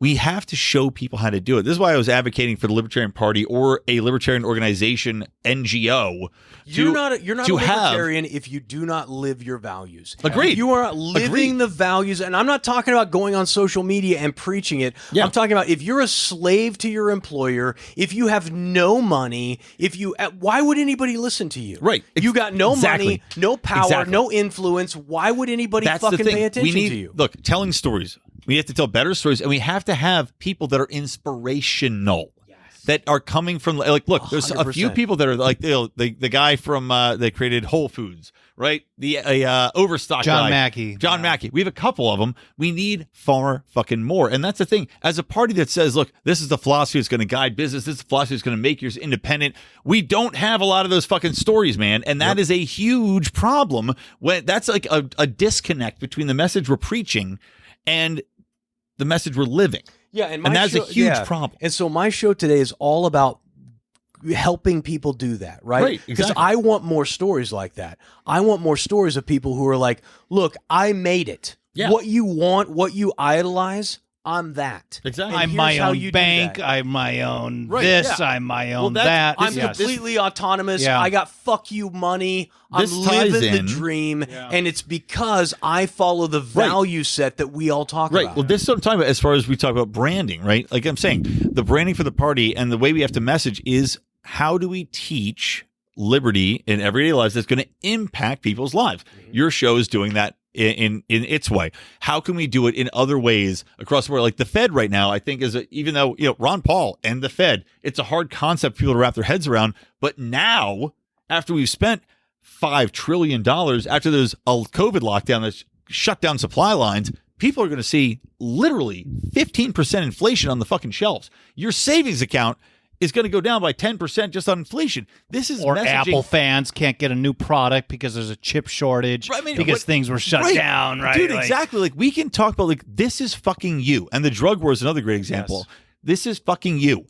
we have to show people how to do it. This is why I was advocating for the Libertarian Party or a libertarian organization, NGO. You're not a libertarian if you do not live your values. Agreed. If you are living the values, and I'm not talking about going on social media and preaching it. Yeah. I'm talking about if you're a slave to your employer, if you have no money, why would anybody listen to you? Right. You got no money, no power, Exactly. no influence. Why would anybody That's the fucking thing. pay attention We need, to you? Look, telling stories. We have to tell better stories, and we have to have people that are inspirational. That are coming from like, look, there's 100%. a few people that are like the guy from that created Whole Foods, right? The Overstock John guy. Mackey. John Mackey. We have a couple of them. We need far fucking more. And that's the thing. As a party that says, look, this is the philosophy that's going to guide business. This is the philosophy that's going to make you independent. We don't have a lot of those fucking stories, man. And that is a huge problem. When that's like a disconnect between the message we're preaching and the message we're living. Yeah, and that's a huge problem. And so my show today is all about helping people do that, right? Right, Because exactly. I want more stories like that. I want more stories of people who are like, look, I made it. Yeah. What you want, what you idolize, I'm that. Exactly. And I'm here's my how own you do bank. that. I'm my own Right, this. yeah. I'm my own that's- that. I'm Yes. completely autonomous. Yeah. I got fuck you money. I'm This ties living the in- dream. And it's because I follow the value set that we all talk Right. about. Well, this is what I'm talking about as far as we talk about branding, right? Like I'm saying, the branding for the party and the way we have to message is how do we teach liberty in everyday lives that's going to impact people's lives? Your show is doing that in its way. How can we do it in other ways across the world? Like the Fed right now, I think even though, Ron Paul and the Fed, it's a hard concept for people to wrap their heads around. But now, after we've spent $5 trillion after there's a COVID lockdown that's shut down supply lines, people are going to see literally 15% inflation on the fucking shelves. Your savings account is going to go down by 10% just on inflation. This is or messaging. Apple fans can't get a new product because there's a chip shortage Right, I mean, because things were shut down, right? Dude, Like- exactly. Like we can talk about like this is fucking you. And the drug war is another great example. Yes. This is fucking you.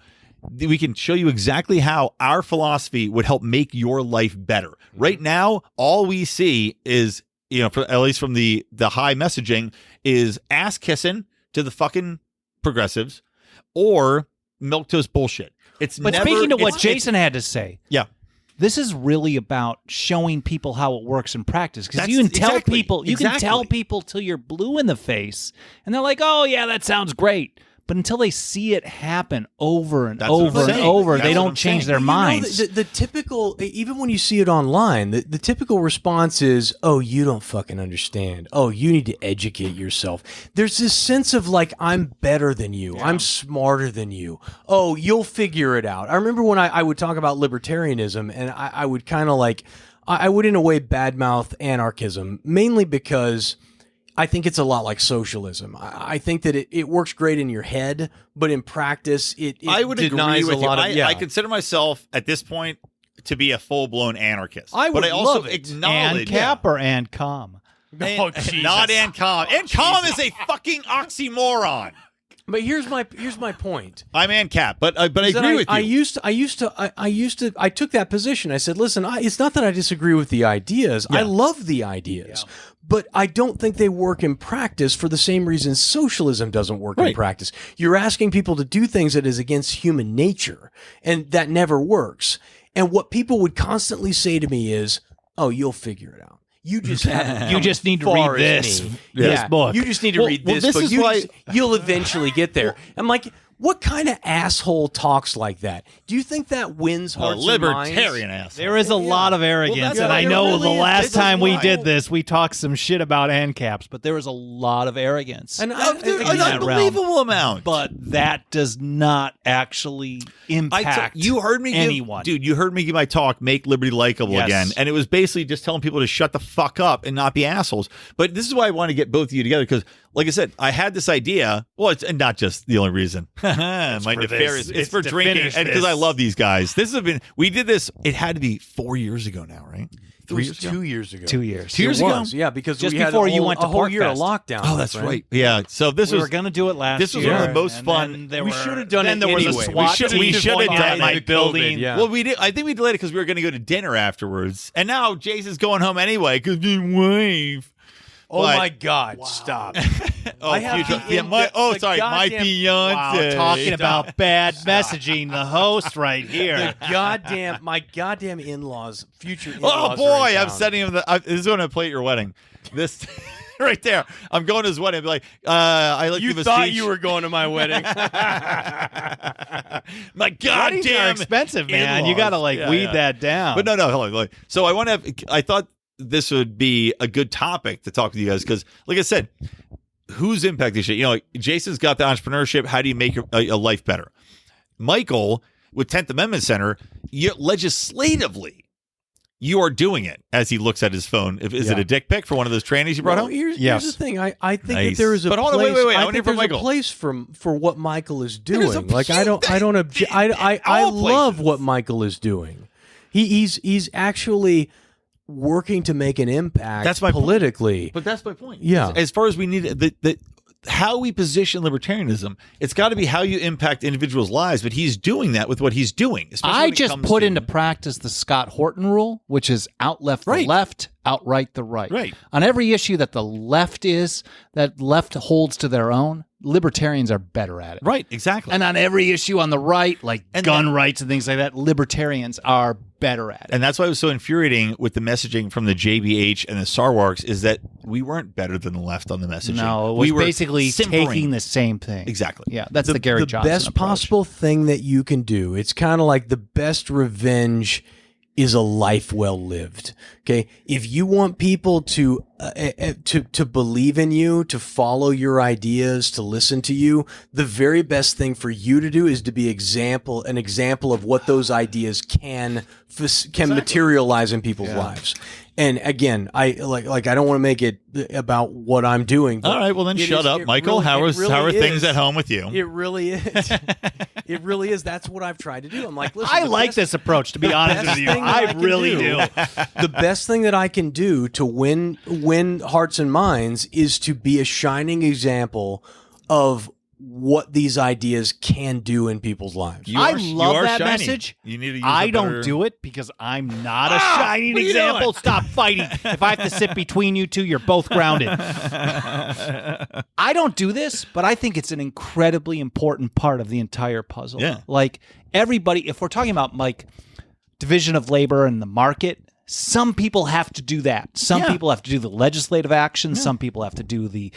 We can show you exactly how our philosophy would help make your life better. Right now, all we see is, at least from the high messaging, is ass kissing to the fucking progressives or milquetoast bullshit. But speaking to what Jason had to say, yeah. this is really about showing people how it works in practice. Because That's you can tell exactly- people, you can tell exactly. people till you're blue in the face, and they're like, "Oh yeah, that sounds great." But until they see it happen over and That's what I'm over and saying. over, That's they what don't I'm change saying. their Well, minds. the typical, even when you see it online, the typical response is, oh, you don't fucking understand. Oh, you need to educate yourself. There's this sense of like, I'm better than you. I'm smarter than you. Oh, you'll figure it out. I remember when I would talk about libertarianism and I would kind of like, I would in a way badmouth anarchism, mainly because I think it's a lot like socialism. I think that it works great in your head, but in practice, it I would denies agree with a lot you. of. I consider myself at this point to be a full-blown anarchist. I would but I also love it. acknowledge And cap or and com? And- not Ancom. Ancom is a fucking oxymoron. But here's my point. I'm ANCAP, but I Is that agree with you. I took that position. I said, listen, it's not that I disagree with the ideas. I love the ideas, but I don't think they work in practice for the same reason socialism doesn't work in practice. You're asking people to do things that is against human nature, and that never works. And what people would constantly say to me is, "Oh, you'll figure it out. You just you just need to read this book. You just need to read this book. You'll eventually get there." I'm like, what kind of asshole talks like that? Do you think that wins hearts and minds? Libertarian asshole. There is a lot of arrogance, and I know the last time we did this, we talked some shit about ANCAPs, but there was a lot of arrogance. And an unbelievable amount. But that does not actually impact you heard me anyone. Dude, you heard me give my talk, Make Liberty Likeable again, and it was basically just telling people to shut the fuck up and not be assholes. But this is why I want to get both of you together, because like I said, I had this idea. Well, it's not just the only reason. My nefarious. It's for drinking, and because I love these guys. We did this. It had to be 4 years ago now, right? 3 years ago. 2 years ago. 2 years. 2 years ago? Yeah, because just we had before you went to a whole Park year Fest. of lockdown. Oh, that's right. Yeah. So we were going to do it last year. This was one of the most fun. We should have done it there was anyway. a SWAT we should have done my it. building. Yeah. Well, we did. I think we delayed it because we were going to go to dinner afterwards, and now Jason's going home anyway because his wife. Oh my God! Stop. My fiance. Wow, talking about bad messaging, the host right here. My goddamn in-laws, future in-laws. Oh boy, I'm sending him this is going to play at your wedding. This right there. I'm going to his wedding. I'll be like, I like you give a thought speech. you were going to my wedding. My Weddings are goddamn expensive, man. in-laws. You got to weed that down. But no, hold on. So I thought this would be a good topic to talk with you guys because, like I said, who's impacting shit? You know, Jason's got the entrepreneurship. How do you make a life better? Michael, with 10th Amendment Center, legislatively, you are doing it as he looks at his phone. Is it a dick pic for one of those trannies you brought home? Here's the thing. I think that there is a but place. Hold on, wait. I think there's a place for what Michael is doing. Like I love what Michael is doing. He's actually working to make an impact. That's my politically. Point. But that's my point. Yeah. As far as we need how we position libertarianism, it's got to be how you impact individuals' lives. But he's doing that with what he's doing. I just put into practice the Scott Horton rule, which is out left the left, outright the right. Right. On every issue that the left holds to their own, libertarians are better at it. Right, exactly. And on every issue on the right, like gun rights and things like that, libertarians are better at it. And that's why it was so infuriating with the messaging from the JBH and the Sarwarks is that we weren't better than the left on the messaging. No, we were basically simpering. taking the same thing. Exactly. Yeah, that's the Gary Johnson best approach. possible thing that you can do. It's kind of like the best revenge is a life well lived. Okay, if you want people to believe in you, to follow your ideas, to listen to you, the very best thing for you to do is to be an example of what those ideas can materialize in people's lives. And again, I don't want to make it about what I'm doing. All right, well then shut up, Michael. How are things at home with you? It really is. It really is. That's what I've tried to do. I'm like, listen. I like this approach, to be honest with you. I really do. The best thing that I can do to win hearts and minds is to be a shining example of what these ideas can do in people's lives. I love that shiny. message. You need to use I don't do it because I'm not a shining example. Stop fighting. If I have to sit between you two, you're both grounded. I don't do this, but I think it's an incredibly important part of the entire puzzle. Yeah. Like everybody, if we're talking about division of labor and the market, some people have to do that. Some people have to do the legislative action. Some people have to do the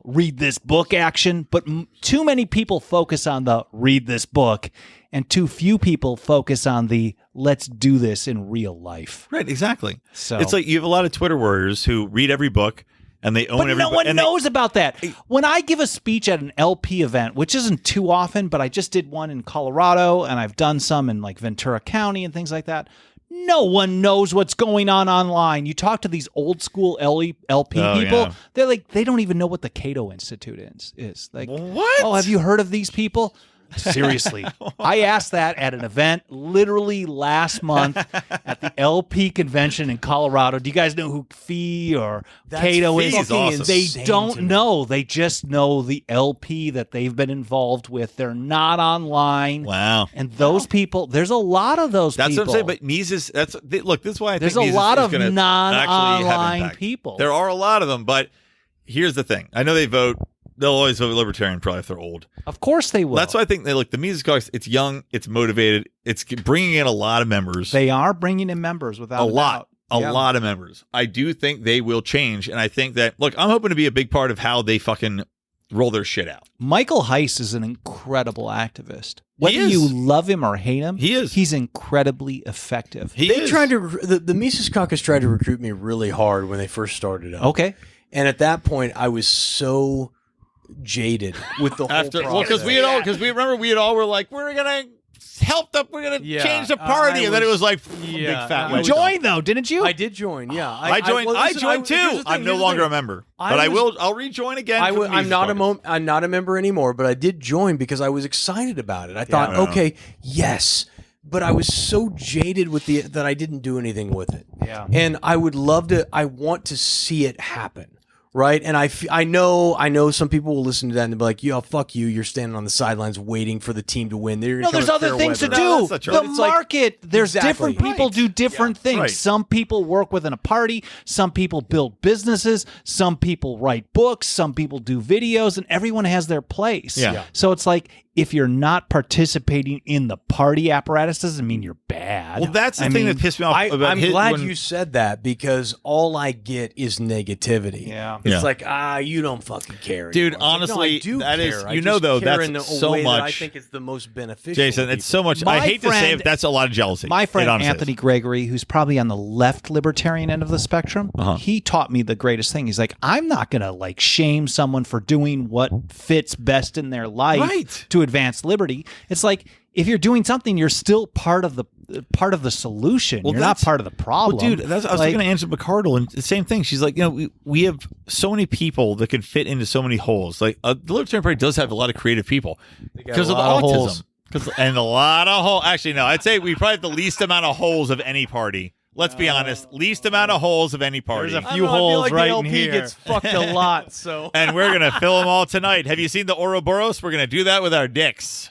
read this book action. But too many people focus on the read this book, and too few people focus on the let's do this in real life. Right, exactly. So it's like you have a lot of Twitter warriors who read every book and they own but every no one knows about that. When I give a speech at an LP event, which isn't too often, but I just did one in Colorado and I've done some in Ventura County and things like that. No one knows what's going on online. You talk to these old school LP people, they're like, they don't even know what the Cato Institute is. Like, what? Oh, have you heard of these people? Seriously. I asked that at an event literally last month at the LP convention in Colorado. Do you guys know who Fee or Cato is? Fee's awesome. They don't know. They just know the LP that they've been involved with. They're not online. Wow. And those people, there's a lot of those That's people. what I'm saying. But Mises, look, this is why I There's think a Mises lot is of gonna non-online actually have impact. people. There are a lot of them, but here's the thing. I know they vote. They'll always vote Libertarian, probably if they're old. Of course they will. That's why I think the Mises Caucus, it's young, it's motivated, it's bringing in a lot of members. They are bringing in members without a lot. doubt. A lot of members. I do think they will change, and I think that, look, I'm hoping to be a big part of how they fucking roll their shit out. Michael Heiss is an incredible activist. Whether He is. you love him or hate him, He is. he's incredibly effective. They tried to the Mises Caucus tried to recruit me really hard when they first started up. Okay. And at that point, I was so jaded with the whole process. Well, because we were like, we're gonna help them, we're gonna change the party, and then it was like big fat. You joined though, didn't you? I did join. Yeah, I joined. I joined too. I'm no longer a member, but I'll rejoin again. I'm not a member anymore, but I did join because I was excited about it. I thought, okay, yes. But I was so jaded with that I didn't do anything with it. Yeah. And I would love to. I want to see it happen. Right, and I know some people will listen to that and be like, "Yo, fuck you! You're standing on the sidelines waiting for the team to win." No, there's other things to do. No, that's not true. The It's like- market, there's Exactly. different people do different things. Right. Some people work within a party. Some people build businesses. Some people write books. Some people do videos, and everyone has their place. Yeah. So it's like, if you're not participating in the party apparatus, doesn't mean you're bad. Well, that's the thing that pissed me off. I'm glad you said that because all I get is negativity. Yeah. It's like, you don't fucking care, Dude, anymore. It's like, no, I honestly, do that care. is- I you know, just though, care that's in a so way that I much- think it's the most beneficial. Jason, to it's people. so much. My I hate to say friend- it, that's a lot of jealousy. My friend It honestly Anthony is. Gregory, who's probably on the left libertarian end of the spectrum, he taught me the greatest thing. He's like, I'm not going to like shame someone for doing what fits best in their life Right. to advance liberty. It's like, if you're doing something, you're still part of the solution. Well, you're not that's- part of the problem. Well, dude, I was Like, looking at Angela McCardle, and the same thing. She's like, we have so many people that can fit into so many holes. Like the Libertarian Party does have a lot of creative people because of the lot of autism. holes. And a lot of holes. Actually, no, I'd say we probably have the least amount of holes of any party. Let's be honest, least amount of holes of any party. There's a I few don't know, I feel holes like right the in LP here. gets fucked a lot. So And we're gonna fill them all tonight. Have you seen the Ouroboros? We're gonna do that with our dicks.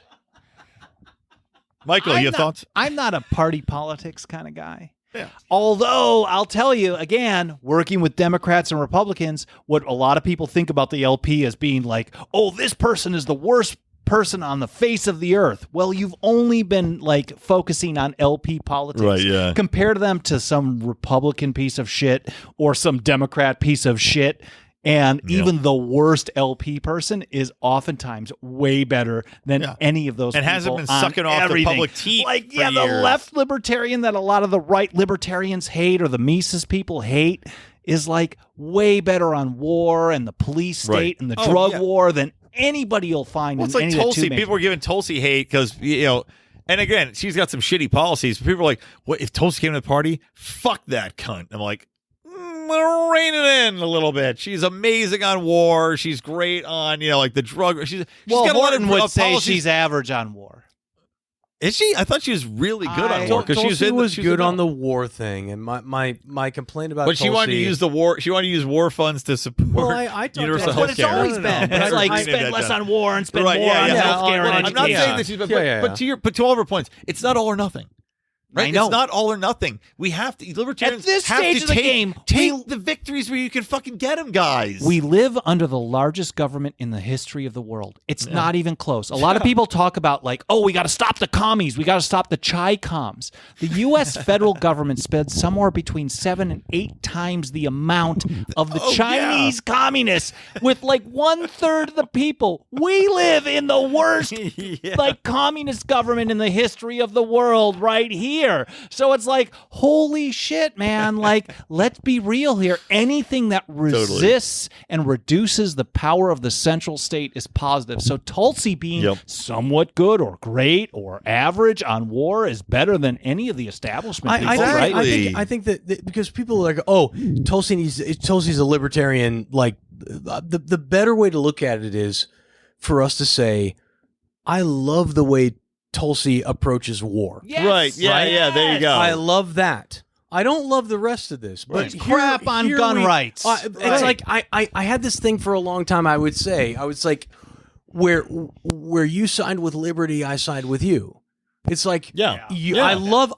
Michael, you have thoughts? I'm not a party politics kind of guy. Yeah. Although I'll tell you again, working with Democrats and Republicans, what a lot of people think about the LP as being like, oh, this person is the worst person on the face of the earth. Well, you've only been like focusing on LP politics. Right, yeah. Compare them to some Republican piece of shit or some Democrat piece of shit. And even the worst LP person is oftentimes way better than any of those And people hasn't been on sucking off the everything. public teat Like, for the years. left libertarian that a lot of the right libertarians hate or the Mises people hate is like way better on war and the police state Right. and the Oh, drug yeah. war than anybody you'll find Well, in it's like any of the Tulsi. two major- People were giving Tulsi hate because, and again, she's got some shitty policies. But people are like, what if Tulsi came to the party? Fuck that cunt. I'm like, we'll rein it in a little bit. She's amazing on war. She's great on, like the drug. She's well, got a lot of Horton would say policies. she's average on war. Is she? I thought she was really good on war because she Tulsi was good on the war thing, and my complaint about But she wanted to Tulsi- use the war. She wanted to use war funds to support Well, I talked universal That's health what it's care. always been. It's like I spend did less that. on war and spend Right, more yeah, on yeah. healthcare and I'm not education. saying that she's, but, Yeah. but to all of her points, it's not all or nothing. Right? I know. It's not all or nothing. We have to. Libertarians At this have stage to of the take, game, take the victories where you can fucking get them, guys. We live under the largest government in the history of the world. It's not even close. A lot of people talk about like, oh, we got to stop the commies. We got to stop the Chi-coms. The U.S. federal government spends somewhere between 7 and 8 times the amount of the Chinese communists with like 1/3 of the people. We live in the worst like communist government in the history of the world right here. So it's like, holy shit, man. Like, let's be real here. Anything that resists and reduces the power of the central state is positive. So Tulsi being somewhat good or great or average on war is better than any of the establishment people, right? I think that because people are like, oh, Tulsi's a libertarian. Like the better way to look at it is for us to say, I love the way Tulsi approaches war. Yes. Right. Yeah. Yeah. There you go. I love that. I don't love the rest of this, but It's crap on gun rights. It's like I had this thing for a long time. I was like, where you signed with Liberty, I signed with you. It's like, I love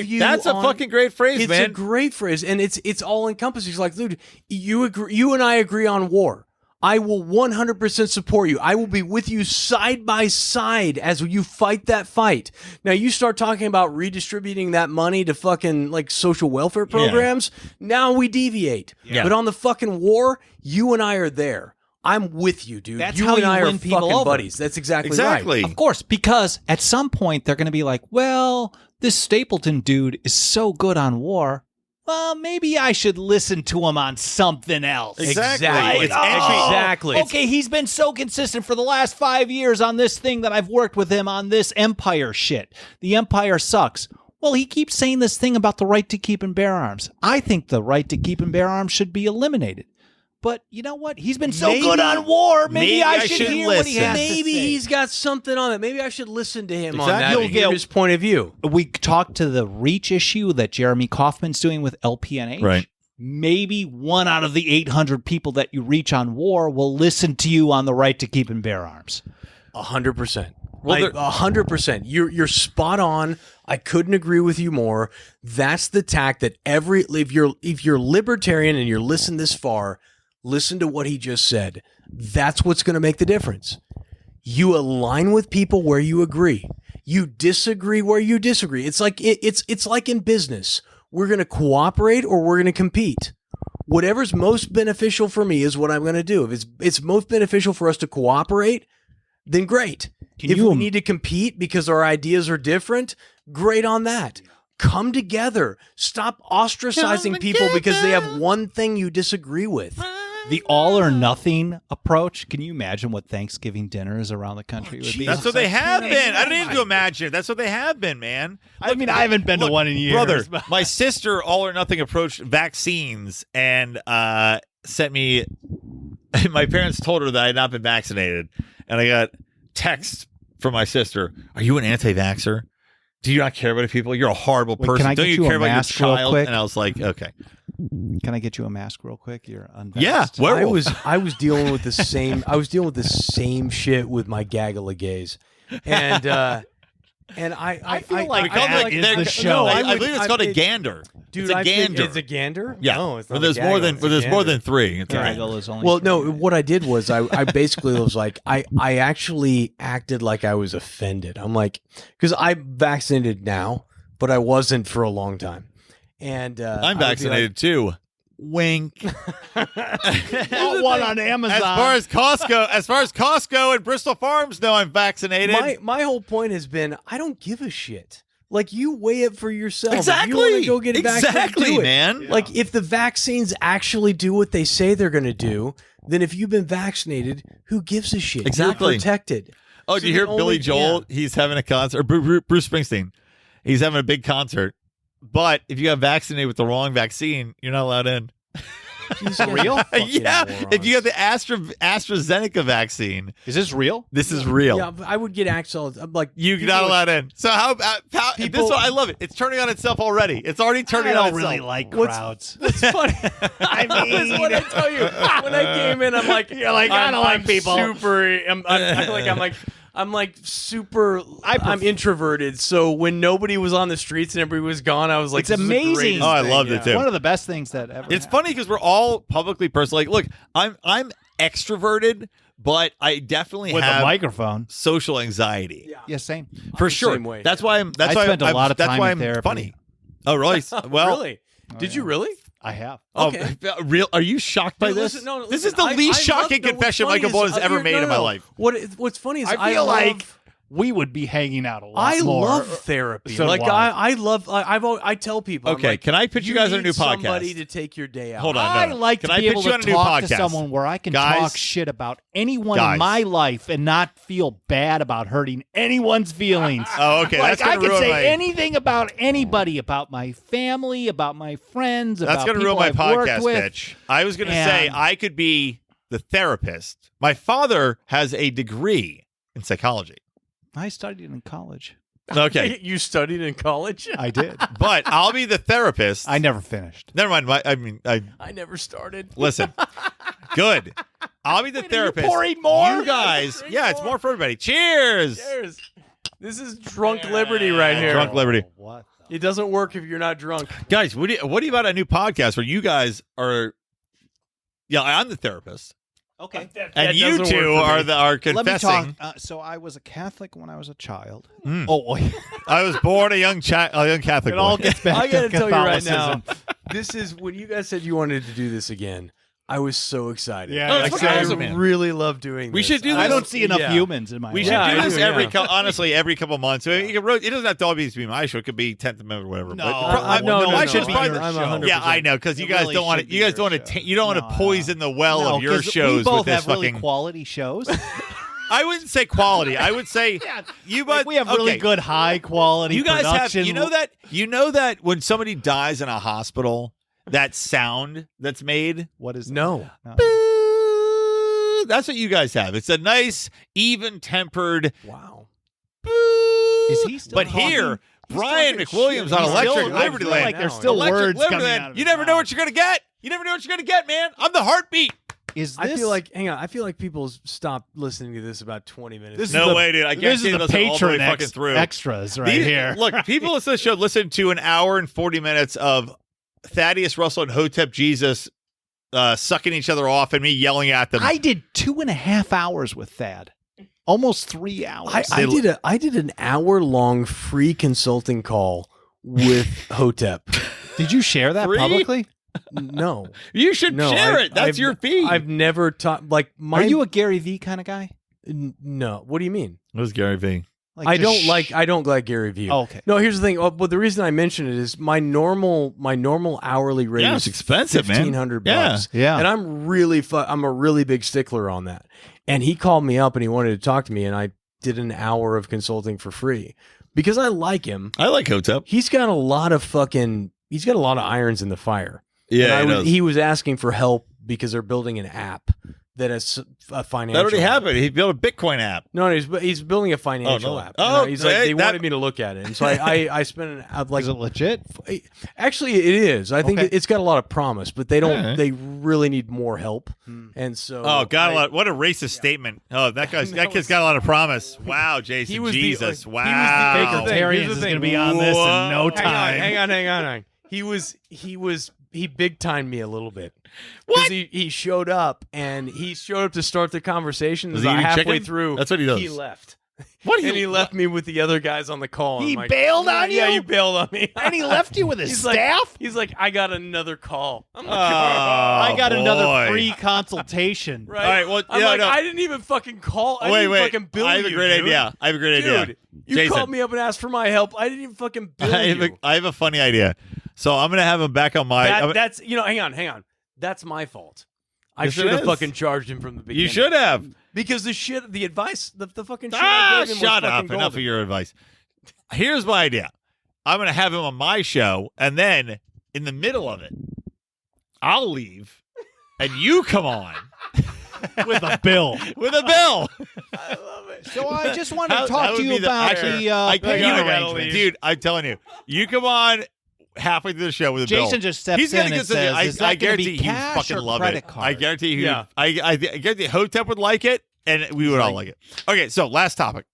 you. That's a fucking great phrase, man. It's a great phrase, and it's all encompassing. It's like, dude, you and I agree on war. I will 100% support you. I will be with you side by side as you fight that fight. Now, you start talking about redistributing that money to fucking like social welfare programs. Now we deviate. Yeah. But on the fucking war, you and I are there. I'm with you, dude. That's you how and you I win are people fucking over. buddies. That's exactly right. Of course, because at some point they're going to be like, well, this Stapleton dude is so good on war. Well, maybe I should listen to him on something else. Exactly. Exactly. Okay, he's been so consistent for the last 5 years on this thing that I've worked with him on this Empire shit. The Empire sucks. Well, he keeps saying this thing about the right to keep and bear arms. I think the right to keep and bear arms should be eliminated. But you know what? He's been so good on war. Maybe I should hear what he has to Maybe say. he's got something on it. Maybe I should listen to him on that Exactly. and hear his point of view. We talked to the reach issue that Jeremy Kaufman's doing with LPNH. Right. Maybe 1 out of the 800 people that you reach on war will listen to you on the right to keep and bear arms. 100%. Well, 100%. You're spot on. I couldn't agree with you more. That's the tack that if you're libertarian and you're listening this far, listen to what he just said. That's what's going to make the difference. You align with people where you agree. You disagree where you disagree. It's like it's like in business. We're going to cooperate or we're going to compete. Whatever's most beneficial for me is what I'm going to do. If it's most beneficial for us to cooperate, then great. If we need to compete because our ideas are different, great on that. Come together. Stop ostracizing people because they have one thing you disagree with. The all or nothing approach. Can you imagine what Thanksgiving dinners around the country would be? That's what they have been. I don't need to imagine. That's what they have been, man. I mean, I haven't been to one in years. Brother, but- my sister all or nothing approached vaccines and sent me. My parents told her that I had not been vaccinated, and I got text from my sister. Are you an anti-vaxxer? Do you not care about people? You're a horrible person. Can I Don't get you you care a about your mask real child? quick? And I was like, okay. Can I get you a mask real quick? You're unvaxxed. Yeah, werewolf. I was dealing with the same shit with my gaggle of gays, and I feel like We call that it is the show. I believe it's called a gander. Dude, it's a gander. It's a gander? Yeah. No, it's not. When there's more than more than 3. It's a gander. Gaggle is only Well, three. no, what I did was I basically was like, I actually acted like I was offended. I'm like, because I'm vaccinated now, but I wasn't for a long time. And I'm vaccinated too. Wink. Bought one on Amazon. As far as Costco and Bristol Farms know, I'm vaccinated. My whole point has been, I don't give a shit. Like, you weigh it for yourself. Exactly. If you want to go get vaccinated, Exactly, do it. man. Like, if the vaccines actually do what they say they're going to do, then if you've been vaccinated, who gives a shit? Exactly. You're protected. Oh, So do you hear the Billy only- Joel? yeah. He's having a concert. Or Bruce Springsteen. He's having a big concert. But if you got vaccinated with the wrong vaccine, you're not allowed in. These guys are real? fucking Yeah. morons. If you got the AstraZeneca vaccine, Is this real? this is real. Yeah, but I would get Axel. I'm like, You're people not are- allowed in. So how People- this one, I love it. It's turning on itself already. It's already turning I on don't itself. really like What's- crowds. It's funny. I mean, That's what I tell you. When I came in, I'm like, You're like, I don't like people. Super. I feel like I'm like super. I'm introverted. So when nobody was on the streets and everybody was gone, I was like, It's this is the amazing. greatest Oh, I thing, loved it, too. one of the best things that ever. It's happened. funny because we're all publicly personal. Like, look, I'm extroverted, but I definitely with have a microphone. social anxiety. Yeah, same. For the sure. same way. That's why I'm. That's I why spent a lot of That's time why in I'm therapy. funny. Oh, really? Well, Really? Did you really? I have. oh, Okay. real? Are you shocked by Dude, this? listen, no, This listen, is the I least love- shocking no, what's confession funny Michael is- Boyd has ever you're- made no, in my no. life. What's funny is I feel love- like we would be hanging out a lot I more. love therapy. So do like I. I love. I tell people. I'm Okay, like, can I put you guys on a need new Somebody podcast? to take your day out. Hold on. I no. like Can to I be able pitch you to on a new talk to podcast? someone where I can Guys? talk shit about anyone Guys. in my life and not feel bad about hurting anyone's feelings. Oh, okay. Like That's gonna I can ruin say my. anything about anybody, about my family, about my friends. That's about going to ruin people my I've worked podcast with. pitch. I was going to And- say I could be the therapist. My father has a degree in psychology. I studied in college. Okay. You studied in college? I did. But I'll be the therapist. I never finished. Never mind. I never started. Listen. Good. I'll be the therapist. pouring more? You guys. Yeah, it's more for everybody. Cheers. Cheers. This is drunk liberty right here. Drunk liberty. What? It doesn't work if you're not drunk. Guys, what do you about a new podcast where you guys are? Yeah, I'm the therapist, Okay. and you two are confessing. Let me talk. So I was a Catholic when I was a child. Mm. Oh, boy. I was born a young Catholic It boy. all gets back I got to to tell you right Catholicism. now, this is when you guys said you wanted to do this again. I was so excited. Yeah, it's fucking awesome, man. I really love doing this. We should do this. I don't see enough Yeah. humans in my We life. should Yeah, do I this do, every yeah. honestly every couple months. It doesn't have to always be my show. It could be 10th Amendment or whatever. No, but, no, I no, should no. probably. I'm 100%. Yeah, I know because you It guys really don't want should to. be You guys your don't want to. show. You don't want to No. poison the well of your 'cause shows we both with this have really fucking. quality shows. I wouldn't say quality. I would say you. But Like, we have really okay. good, high quality. You guys production. have. You know that when somebody dies in a hospital, that sound that's made. What is No. that? That's what you guys have. It's a nice, even-tempered. Wow. Is he still But talking? here, He's Brian talking McWilliams shit. on He's Electric still- I Liberty feel Land. like there's now. still Electric words Liberty coming Land. out of You his never know mouth. what you're gonna get. You never know what you're gonna get, man. I'm the heartbeat. Is I this? feel like, hang on, I feel like people stop listening to this about 20 minutes. This is No the- way, dude. I this guarantee is the it doesn't all the way patron fucking through. extras right These- here. Look, people listen to the show listen to an hour and 40 minutes of Thaddeus Russell and Hotep Jesus sucking each other off and me yelling at them. I did 2.5 hours with Thad. Almost 3 hours. I did an hour-long free consulting call with Hotep. Did you share that Free? publicly? No. You should No, share I've- it. That's I've- your feed. I've never taught, like, my... Are you a Gary Vee kind of guy? No. What do you mean? What was Gary Vee? Like I just don't like Gary Vee. Oh, okay. No, here's the thing. But the reason I mention it is my normal hourly rate Yeah, is it's expensive, man. $1,500 Yeah. bucks. Yeah. And I'm a really big stickler on that. And he called me up and he wanted to talk to me, and I did an hour of consulting for free because I like him. I like Hotep. He's got a lot of irons in the fire. Yeah, And he was asking for help because they're building an app that has a financial. that already app. happened. He built a Bitcoin app. No, he's building a financial no. app. Oh, And, he's like, hey, they that- wanted me to look at it, and so I spent an hour, like, Is it legit? actually it is. I think Okay. it's got a lot of promise, but they don't. Yeah. They really need more help, and so Oh, what a racist statement. Oh, that kid's got a lot of promise. Wow, Jason. He was Jesus. the, wow. He was the Baker thing. Terrians Here's is the going to thing. be on this in no Whoa. time. Hang on. He big timed me a little bit. What? Because he showed up and he showed up to start the conversation. Was and he eating halfway chicken? through, That's what he does. He left. What? And he left me with the other guys on the call. and He I'm like, bailed on Yeah, you? he bailed on me. And he left you with his He's staff? Like, he's like, I got another call. I'm like, I got another boy. free consultation. right. All right, well, I'm yeah, like, no. I didn't even fucking call. I Wait, didn't wait. fucking bill I have a you, great dude. idea. I have a great idea. Dude, you Jason. called me up and asked for my help. I didn't even fucking bill I you. have a funny idea. So I'm gonna have him back on my. That's hang on. That's my fault. I Yes, should it have is. fucking charged him from the beginning. You should have. because the advice, the fucking shit I gave him was Shut up! fucking Enough of golden. your advice. Here's my idea. I'm gonna have him on my show, and then in the middle of it, I'll leave, and you come on With a bill. with a bill. I love it. So I just wanted How- to talk that to would you be the- about actually, the I payment gotta arrangements. dude. I'm telling you, you come on halfway through the show with a bill. Jason just steps He's in gonna and get something. says, "Is that I gonna be guarantee he cash fucking or love credit it. card?" I guarantee he. Yeah. I guarantee Hotep would like it, and we would all like it. Okay, so last topic.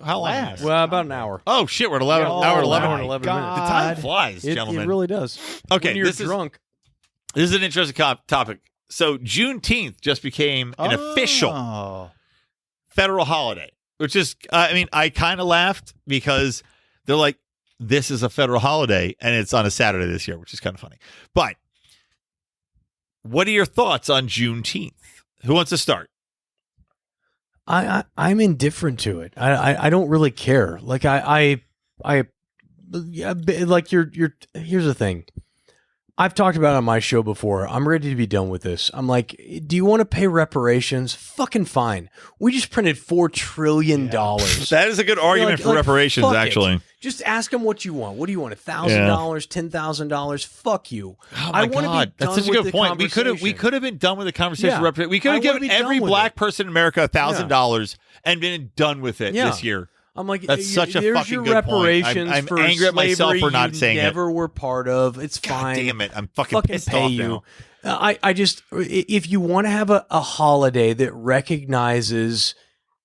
How long? Last. is this? Well, about an hour. Oh shit, we're at 11. Oh, Hour 11. hour and 11 minutes. The time God. flies, It gentlemen. really does. Okay, when you're this is drunk. this is an interesting topic. So Juneteenth just became an official Oh. federal holiday, which is, I kind of laughed because they're like, this is a federal holiday and it's on a Saturday this year, which is kind of funny. But what are your thoughts on Juneteenth? Who wants to start? I'm indifferent to it. I don't really care. Like yeah, like you're here's the thing. I've talked about it on my show before. I'm ready to be done with this. I'm like, do you want to pay reparations? Fucking fine. We just printed $4 trillion. That is a good argument for reparations, fuck it. actually. Just ask them what you want. What do you want? $1,000, $10,000? Fuck you. Oh I my wanna be God, that's done such a with good the point. We could conversation. have been done with the conversation. Yeah. We could I have wanna given be done every with black it. person in America $1,000 and been done with it Yeah. this year. I'm like, That's such a there's fucking your good point. reparations I'm for angry at myself slavery for not you saying it. never were part of. It's God fine. damn it. I'm fucking pissed pay off you. now. I just, if you want to have a holiday that recognizes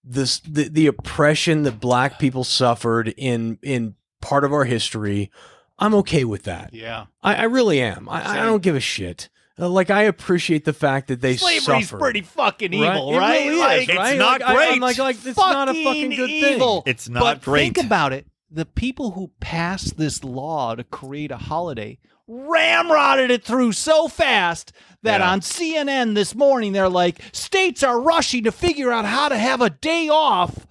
the oppression that black people suffered in part of our history, I'm okay with that. Yeah. I really am. I don't give a shit. Like, I appreciate the fact that they Slavery's suffered. pretty fucking evil, It right? really Like, is, right? it's not Like, great. I'm like, it's not a fucking good evil. thing. It's not but great. Think about it. The people who passed this law to create a holiday ramrodded it through so fast that Yeah. on CNN this morning, they're like, states are rushing to figure out how to have a day off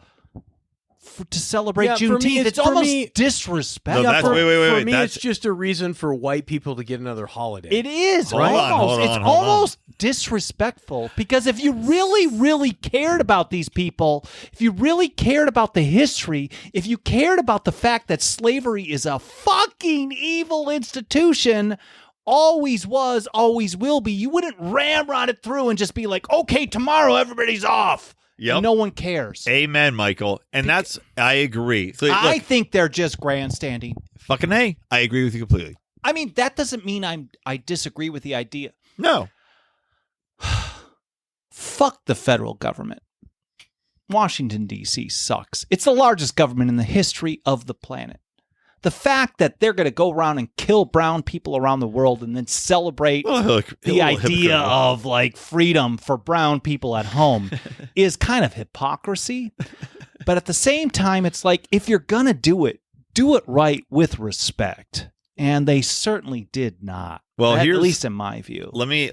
to celebrate Yeah, for me, Juneteenth. It's for almost me- disrespectful. No, that's- for, wait, for wait, me, that's- it's just a reason for white people to get another holiday. It is Hold on, almost. hold It's on, hold on. almost disrespectful because if you really, really cared about these people, if you really cared about the history, if you cared about the fact that slavery is a fucking evil institution, always was, always will be, you wouldn't ramrod it through and just be like, okay, tomorrow everybody's off. Yep. And no one cares. Amen, Michael. And that's, I agree. So, I look, think they're just grandstanding. fucking A, I agree with you completely. I mean, that doesn't mean I disagree with the idea. No. Fuck the federal government. Washington, D.C. sucks. It's the largest government in the history of the planet. The fact that they're going to go around and kill brown people around the world and then celebrate the idea of like freedom for brown people at home is kind of hypocrisy. But at the same time, it's like, if you're going to do it right with respect. And they certainly did not. Well, at here's- least in my view. Let me,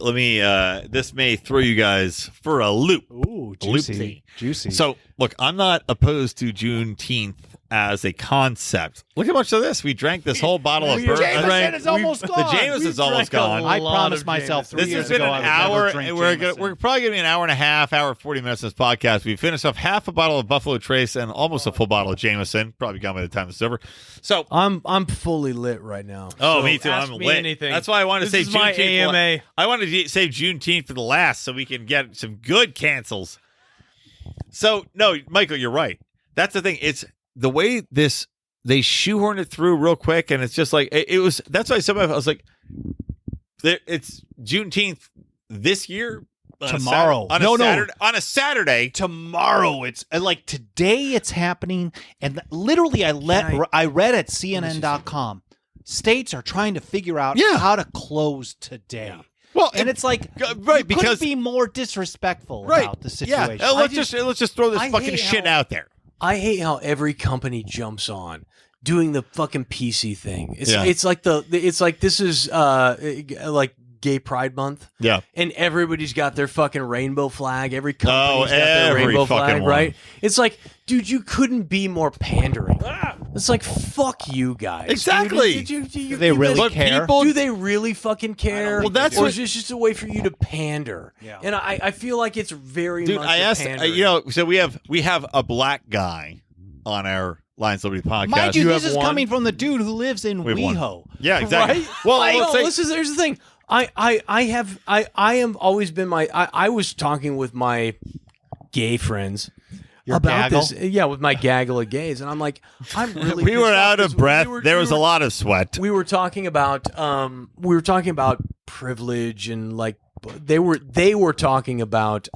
this may throw you guys for a loop. Ooh, Loopsy. Juicy. So, look, I'm not opposed to Juneteenth as a concept. Look how much of this. We drank this whole bottle of bourbon. Jameson is almost The gone. Jameson's almost gone. I promised myself 3 This years has been ago an I would hour, never drink and Jameson. we're probably going to be an hour and a half, hour 40 minutes of this podcast. We finished off half a bottle of Buffalo Trace and almost a full bottle of Jameson. Probably gone by the time this is over. So, I'm fully lit right now. oh, So me too. ask I'm me lit. anything. That's why I wanted to This say is my Juneteenth. AMA. I wanted to save Juneteenth for the last so we can get some good cancels. So, no, Michael, you're right. That's the thing. It's the way they shoehorned it through real quick, and it's just like it was. That's why I was like, it's Juneteenth this year. Tomorrow. On a Saturday. Tomorrow, it's like today it's happening, and literally I read at CNN.com. States are trying to figure out how to close today. Yeah. Well, and it's like, right, you because couldn't be more disrespectful right, about the situation. Yeah, let's just throw this I fucking hate shit how- out there. I hate how every company jumps on doing the fucking PC thing. It's Yeah. it's like this is like Gay Pride Month. Yeah. And everybody's got their fucking rainbow flag. Every company's got their every rainbow fucking flag, one. right? It's like, dude, you couldn't be more pandering. It's like, fuck you guys. Exactly. Dude, Do they really But care? people- do they really fucking care? Well, that's or what- is this just a way for you to pander? Yeah. And I feel like it's very Dude, much I a asked, pandering. so we have a black guy on our Lions Liberty podcast. Mind you, this have is one? coming from the dude who lives in We have one. WeHo. Yeah, exactly. Right? Well, Like, let's say, listen, here's the thing. I have always been I was talking with my gay friends Your about gaggle? this. Yeah, with my gaggle of gays. And I'm like, I'm really we were pissed off out of 'cause breath. we were- There we was were- a lot of sweat. We were talking about privilege and like they were talking about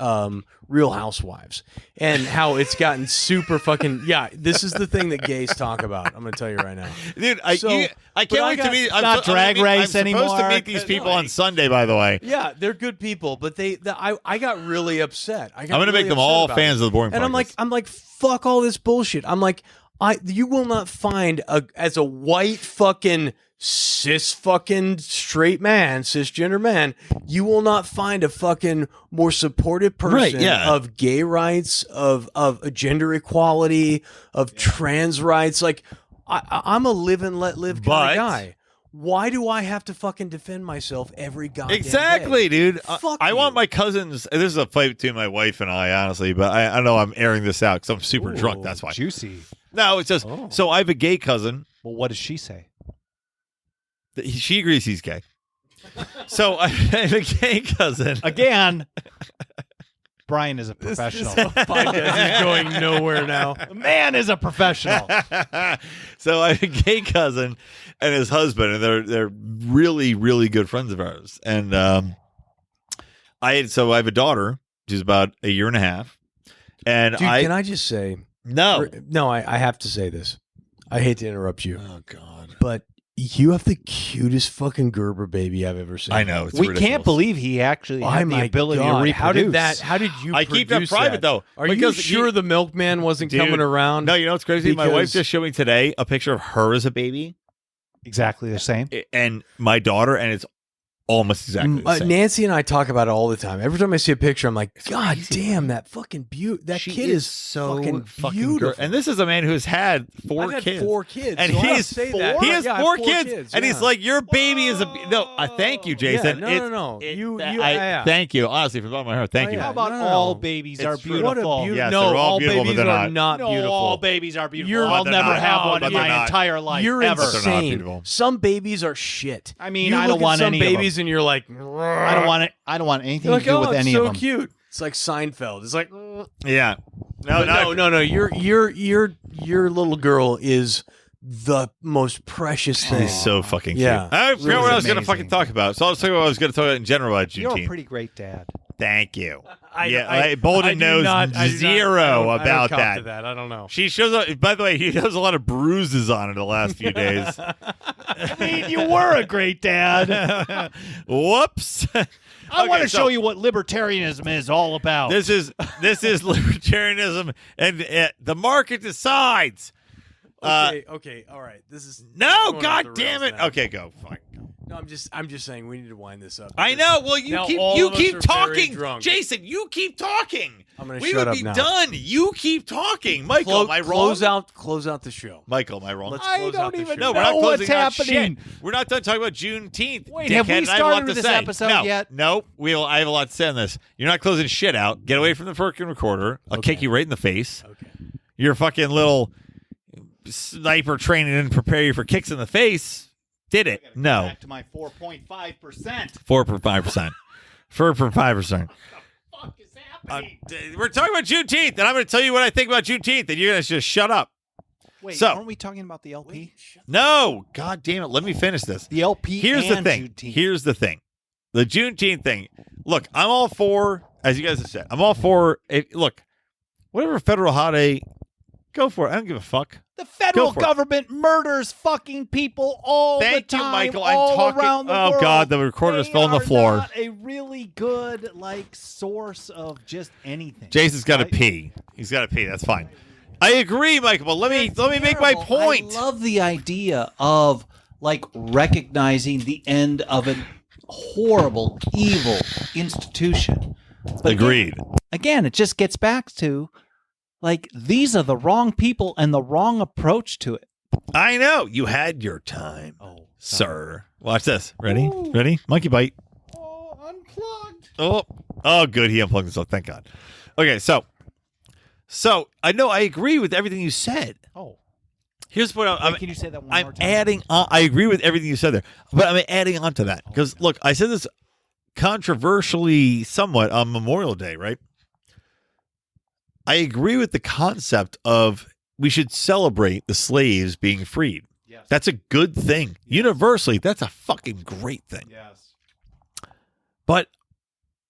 Real Housewives and how it's gotten super fucking this is the thing that gays talk about. I'm gonna tell you right now. Dude, I can't wait to meet. not drag race I'm supposed to anymore. meet these people on Sunday, by the way. Yeah, they're good people, but I got really upset. I'm I'm going to make them all fans of the Boring And Podcast. I'm like, fuck all this bullshit. I'm like, you will not find as a white fucking cis fucking straight man, cisgender man, you will not find a fucking more supportive person Right, yeah. of gay rights, of gender equality, of trans rights. Like, I'm a live and let live kind But- of guy. Why do I have to fucking defend myself every goddamn Exactly, day? dude. Fuck I want you. my cousins. This is a fight between my wife and I, honestly, but I know I'm airing this out because I'm super drunk. That's why. Juicy. No, it's just so I have a gay cousin. Well, what does she say? She agrees he's gay. So I have a gay cousin. Again. Brian is a professional. This podcast is going nowhere now. The man is a professional. So I have a gay cousin and his husband, and they're really, really good friends of ours. And I have a daughter. She's about a year and a half. And Dude, can I just say? No. I have to say this. I hate to interrupt you. Oh, God. But you have the cutest fucking Gerber baby I've ever seen. I know. It's We ridiculous. can't believe he actually had the ability to reproduce. How did you I keep that produce private, though. Are you because sure the milkman wasn't Dude, coming around? No, you know what's crazy? My wife Because- just showed me today a picture of her as a baby Exactly the same. and my daughter, and it's almost exactly the same. Nancy and I talk about it all the time. Every time I see a picture, I'm like, It's God crazy, damn, man. that fucking that She kid is so fucking beautiful. beautiful. And this is a man who's had I've had kids. 4 kids. And so I don't he's say four? that. He has Yeah, I have 4 4 kids, and he's yeah. like, "Your baby is a no." Thank you, Jason. Yeah, no. Thank you, honestly, from the bottom of my heart. Thank Oh, you. yeah. How about No. all babies are It's true. beautiful? What a Yes, no, they're all all beautiful, but babies they're are not No, beautiful. all babies are beautiful. You're- I'll But never they're have not. one But in they're my not. entire life. You're ever. They're not insane. beautiful. Some babies are shit. I mean, You I look don't want at some any of them. babies, and you're like, I don't want it. I don't want anything You're to like, do with it's any so of them. cute. It's like Seinfeld. It's like, Yeah. no. Your little girl is the most precious thing. He's so fucking cute. Yeah. I forgot what I was going to amazing. fucking talk about. So I'll tell you what I was going to talk about in general about You're a Juneteenth. pretty great dad. Thank you. I Boldin knows zero about I that. don't I don't know. She shows up. By the way, he has a lot of bruises on it the last few days. I mean, you were a great dad. Whoops. I want to show you what libertarianism is all about. This is libertarianism, and the market decides. Okay, all right. This is No, going off God the damn rails it. now. Okay, go. Fine. No, I'm just saying we need to wind this up. I because know. Well, now all you of us keep are very talking, drunk. Jason. You keep talking. I'm gonna we shut would up be now. done. You keep talking, Michael. Am I wrong? Close out the show. Michael, am I wrong? Let's I close don't out the even show. No, know we're not what's closing out happening. shit. We're not done talking about Juneteenth. Wait, have we dickhead, and I have a lot started to this say. episode no, yet? No, I have a lot to say on this. You're not closing shit out. Get away from the freaking recorder. I'll kick you right in the face. Okay. Your fucking little sniper training didn't prepare you for kicks in the face. Did it? No. Back to my 4.5%. 4.5%. 4.5%. Fuck is happening? We're talking about Juneteenth, and I'm going to tell you what I think about Juneteenth, and you're going to just shut up. Wait, so- aren't we talking about the LP? No. God damn it. Let me finish this. The LP. Here's the and thing. Juneteenth. Here's the thing. The Juneteenth thing. Look, I'm all for, as you guys have said, I'm all for it. Look, whatever federal holiday, go for it. I don't give a fuck. The federal for it. government murders fucking people all Thank the you, time, Michael. I'm all talking. around the Oh world. God, the recorder's They fell on the are floor. Not a really good source of just anything. Jason's got to Right? pee. He's got to pee. That's fine. I agree, Michael. But let me make my Terrible. point. I love the idea of recognizing the end of a horrible, evil institution. But Agreed. Again, it just gets back to these are the wrong people and the wrong approach to it. I know. You had your time, Oh, sir. Watch this. Ready? Ooh. Ready? Monkey bite. Oh, unplugged. Oh, good. He unplugged himself. Thank God. Okay, so I know I agree with everything you said. Oh, Here's what I'm can you say that one I'm more time? adding on. I agree with everything you said there, but I'm adding on to that because look, I said this controversially somewhat on Memorial Day, right? I agree with the concept of we should celebrate the slaves being freed. Yes. That's a good thing. Universally, that's a fucking great thing. Yes. But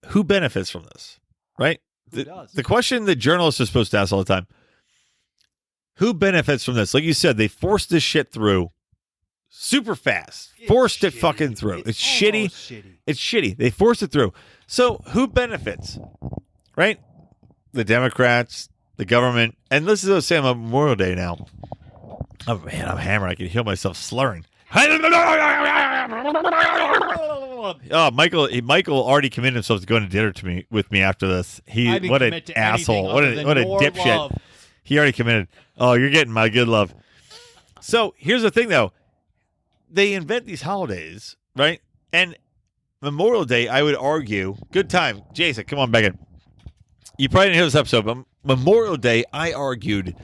who benefits from this, right? Who does? The question that journalists are supposed to ask all the time, who benefits from this? Like you said, they forced this shit through super fast. Forced it fucking through. It's shitty. almost shitty. It's shitty. They forced it through. So who benefits? Right? The Democrats, the government. And this is what I'm saying on Memorial Day now. Oh, man, I'm hammered. I can hear myself slurring. Oh, Michael already committed himself to going to dinner with me after this. I didn't What an commit to asshole. anything What a other than your dipshit. love. He already committed. Oh, you're getting my good love. So here's the thing, though. They invent these holidays, right? And Memorial Day, I would argue, good time. Jason, come on back in. You probably didn't hear this episode, but Memorial Day, I argued,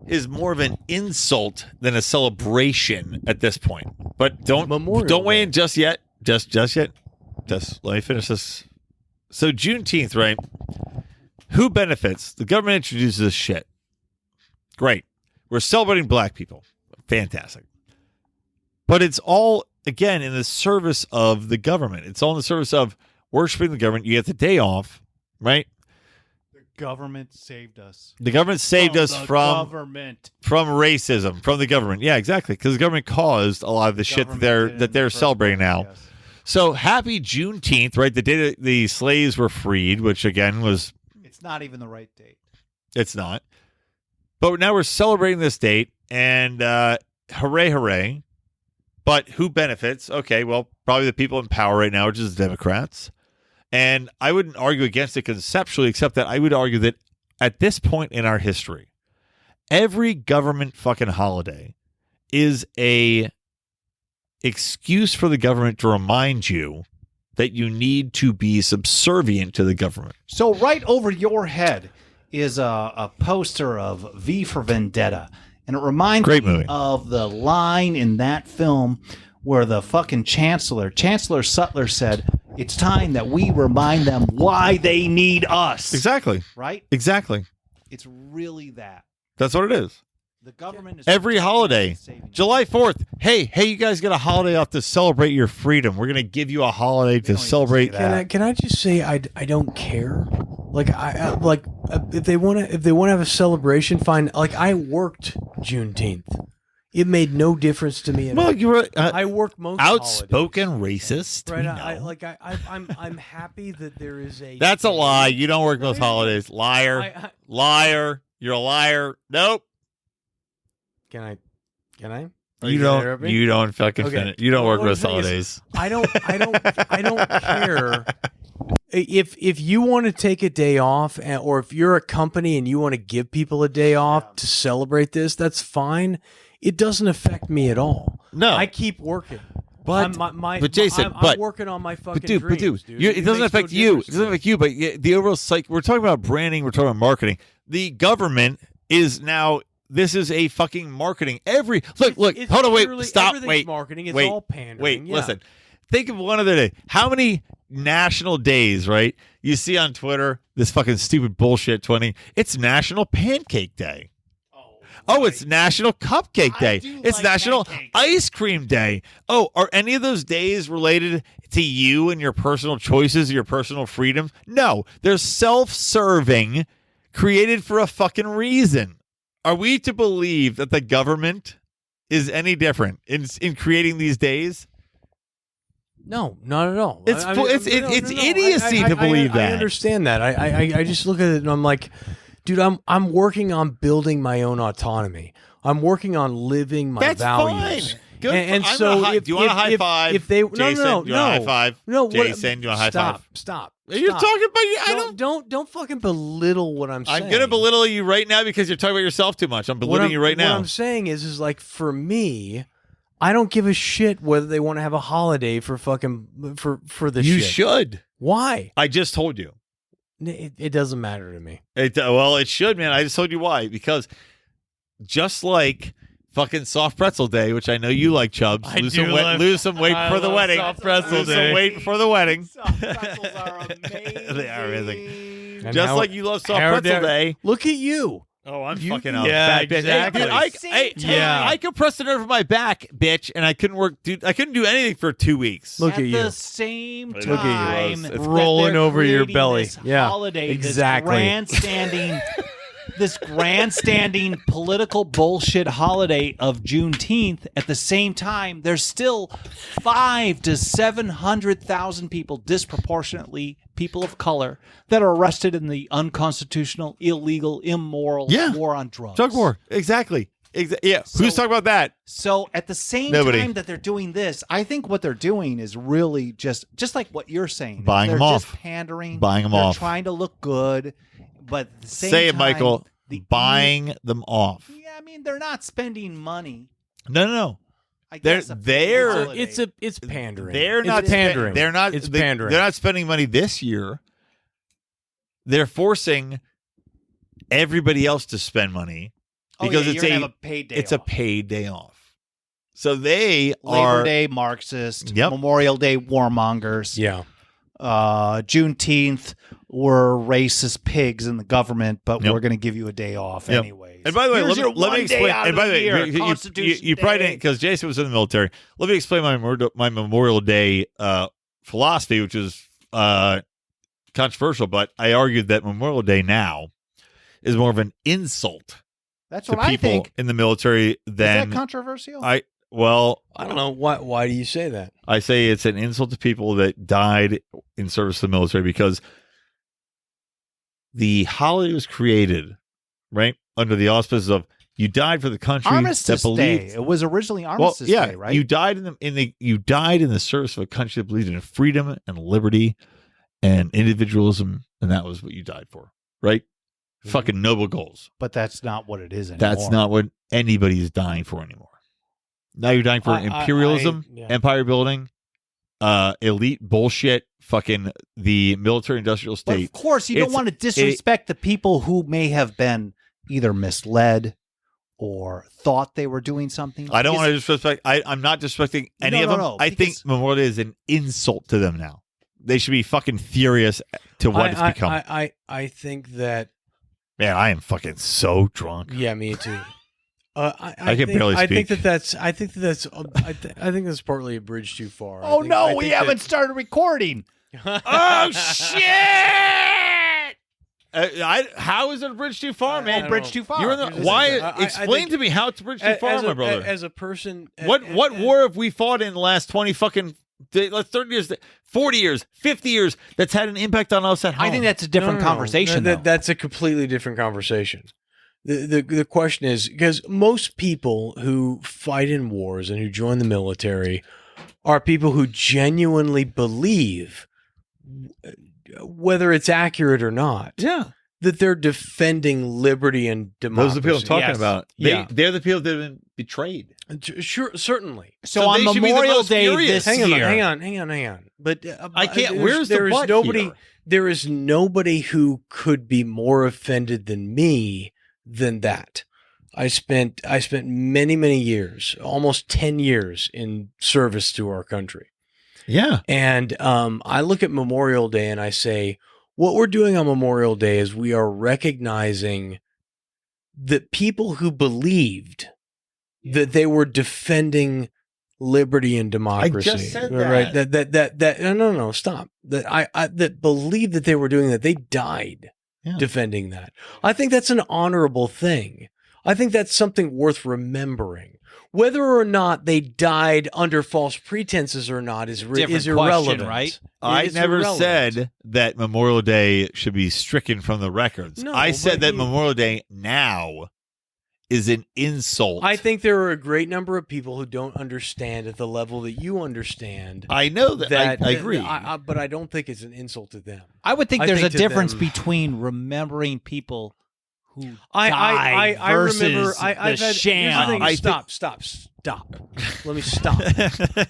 is more of an insult than a celebration at this point. But don't weigh in just yet. Just yet. Just let me finish this. So Juneteenth, right? Who benefits? The government introduces this shit. Great. We're celebrating black people. Fantastic. But it's all, again, in the service of the government. It's all in the service of worshiping the government. You get the day off, right? The government saved us. The government saved us from racism, from the government. Yeah, exactly. Because the government caused a lot of the shit that they're celebrating now. Yes. So happy Juneteenth, right? The day that the slaves were freed, which again was... It's not even the right date. It's not. But now we're celebrating this date, and hooray, hooray. But who benefits? Okay, well, probably the people in power right now, which is the Democrats. And I wouldn't argue against it conceptually, except that I would argue that at this point in our history, every government fucking holiday is a excuse for the government to remind you that you need to be subservient to the government. So right over your head is a poster of V for Vendetta. And it reminds me of the line in that film where the fucking Chancellor Sutler said, it's time that we remind them why they need us. Exactly. Right? Exactly. It's really that. That's what it is. The government is every holiday. July 4th. Hey, you guys get a holiday off to celebrate your freedom. We're going to give you a holiday to celebrate. Can I just say I don't care. Like if they want to have a celebration, fine. Like I worked Juneteenth. It made no difference to me at all. Well, you were I work most outspoken holidays. racist. Right. I'm happy that there is a. That's a lie. You don't work most holidays. Liar. Liar. You're a liar. Nope. Can I? You don't fucking finish. You don't work most holidays. I don't care. If you want to take a day off, or if you're a company and you want to give people a day off to celebrate this, that's fine. It doesn't affect me at all. No, I keep working. But Jason, I'm working on my fucking dreams, dude. It doesn't affect you. It doesn't affect you. But the overall we're talking about branding. We're talking about marketing. The government is now. This is a fucking marketing. Look. Hold on. Wait. Stop. Wait. Marketing. It's all pandering. Wait. Yeah. Listen. Think of one other day. How many national days, right? You see on Twitter this fucking stupid bullshit. It's National Pancake Day. Oh, it's National Cupcake Day. It's National Ice Cream Day. Oh, are any of those days related to you and your personal choices, your personal freedom? No, they're self-serving, created for a fucking reason. Are we to believe that the government is any different in creating these days? No, not at all. It's idiocy to believe that. I understand that. I just look at it and I'm like, dude, I'm working on building my own autonomy. I'm working on living my values. Fine. Good. And so, do you want a high five? If they Jason, do you want a high five? No, Jason, do you want a high five? Stop. You're talking about don't fucking belittle what I'm saying. I'm gonna belittle you right now because you're talking about yourself too much. I'm belittling you right now. What I'm saying is like for me, I don't give a shit whether they want to have a holiday for fucking for the shit. You should. Why? I just told you. It doesn't matter to me. Well, it should, man. I just told you why. Because just like fucking soft pretzel day, which I know you like, Chubbs. Lose some weight for the wedding. Soft pretzel lose day. some weight for the wedding. Soft pretzels are amazing. They are amazing. And Just like you love soft pretzel day. Look at you. Oh, I'm fucking up. Yeah, Fat bitch. exactly. Hey, dude, I compressed the nerve of my back, bitch, and I couldn't work. Dude, I couldn't do anything for 2 weeks. Look at you. At the same Look time, at you. that Rolling they're over your creating belly. This Yeah, holiday, exactly. This grandstanding political bullshit holiday of Juneteenth. At the same time, there's still 500,000 to 700,000 people, disproportionately people of color, that are arrested in the unconstitutional, illegal, immoral war on drugs. Drug war. Exactly. Yeah. Who's talking about that? So at the same time that they're doing this, I think what they're doing is really just like what you're saying. Buying them off. They're just pandering. Buying them they're off. Trying to look good. But at the same Say it, time, Michael. Buying them off. Yeah, I mean, they're not spending money. No. I guess It's pandering. They're It's not pandering. They're not. It's pandering. They're not spending money this year. They're forcing everybody else to spend money because you're gonna have a paid day. It's a paid day off. So they Labor are Day Marxist, Yep. Memorial Day warmongers. Yeah. Juneteenth, we're racist pigs in the government, but we're going to give you a day off anyways. And by the way, Here's let me explain. And by the way, you probably Day. didn't, because Jason was in the military. Let me explain my Memorial Day philosophy, which is controversial, but I argued that Memorial Day now is more of an insult That's to what I people think. in the military than Is that controversial? I don't know why do you say that? I say it's an insult to people that died in service to the military, because the holiday was created, right, under the auspices of you died for the country. Armistice that believed. Day. It was originally Armistice Day, right? You died you died in the service of a country that believed in freedom and liberty and individualism, and that was what you died for, right? Mm-hmm. Fucking noble goals. But that's not what it is anymore. That's not what anybody is dying for anymore. Now you're dying for imperialism, empire building, elite bullshit, fucking the military industrial state. But of course, you don't want to disrespect the people who may have been either misled or thought they were doing something. I don't want to disrespect. I'm not disrespecting any of them. No, I think Memorial Day is an insult to them now. They should be fucking furious to what it's become. I think that. Man, I am fucking so drunk. Yeah, me too. I can barely speak. I think that's partly a bridge too far. Oh no, we haven't started recording. Oh shit! How is it a bridge too far, man? Bridge too far. You're in the, why? Explain to me how it's a bridge too far, my brother. As a person, what war have we fought in the last 20 fucking? Let's 30 years, 40 years, 50 years. That's had an impact on us at home. I think that's a different conversation. That's a completely different conversation. The question is, because most people who fight in wars and who join the military are people who genuinely believe, whether it's accurate or not, that they're defending liberty and democracy. Those are the people I'm talking about. They're the people that have been betrayed. Sure, certainly. So on Memorial Day this year. Hang on. But I can't. Where's the butt here? There is nobody who could be more offended than me than that. I spent many years, almost 10 years in service to our country. Yeah. And I look at Memorial Day and I say, what we're doing on Memorial Day is we are recognizing that people who believed that they were defending liberty and democracy. I just said right? That no, stop. That believed that they were doing that. They died defending that. I think that's an honorable thing. I think that's something worth remembering. Whether or not they died under false pretenses or not is irrelevant, right? I never said that Memorial Day should be stricken from the records. No, I said that Memorial Day now is an insult. I think there are a great number of people who don't understand at the level that you understand. I know that. I agree. But I don't think it's an insult to them. I would think there's a difference between remembering people who died versus the sham. Stop. Let me stop.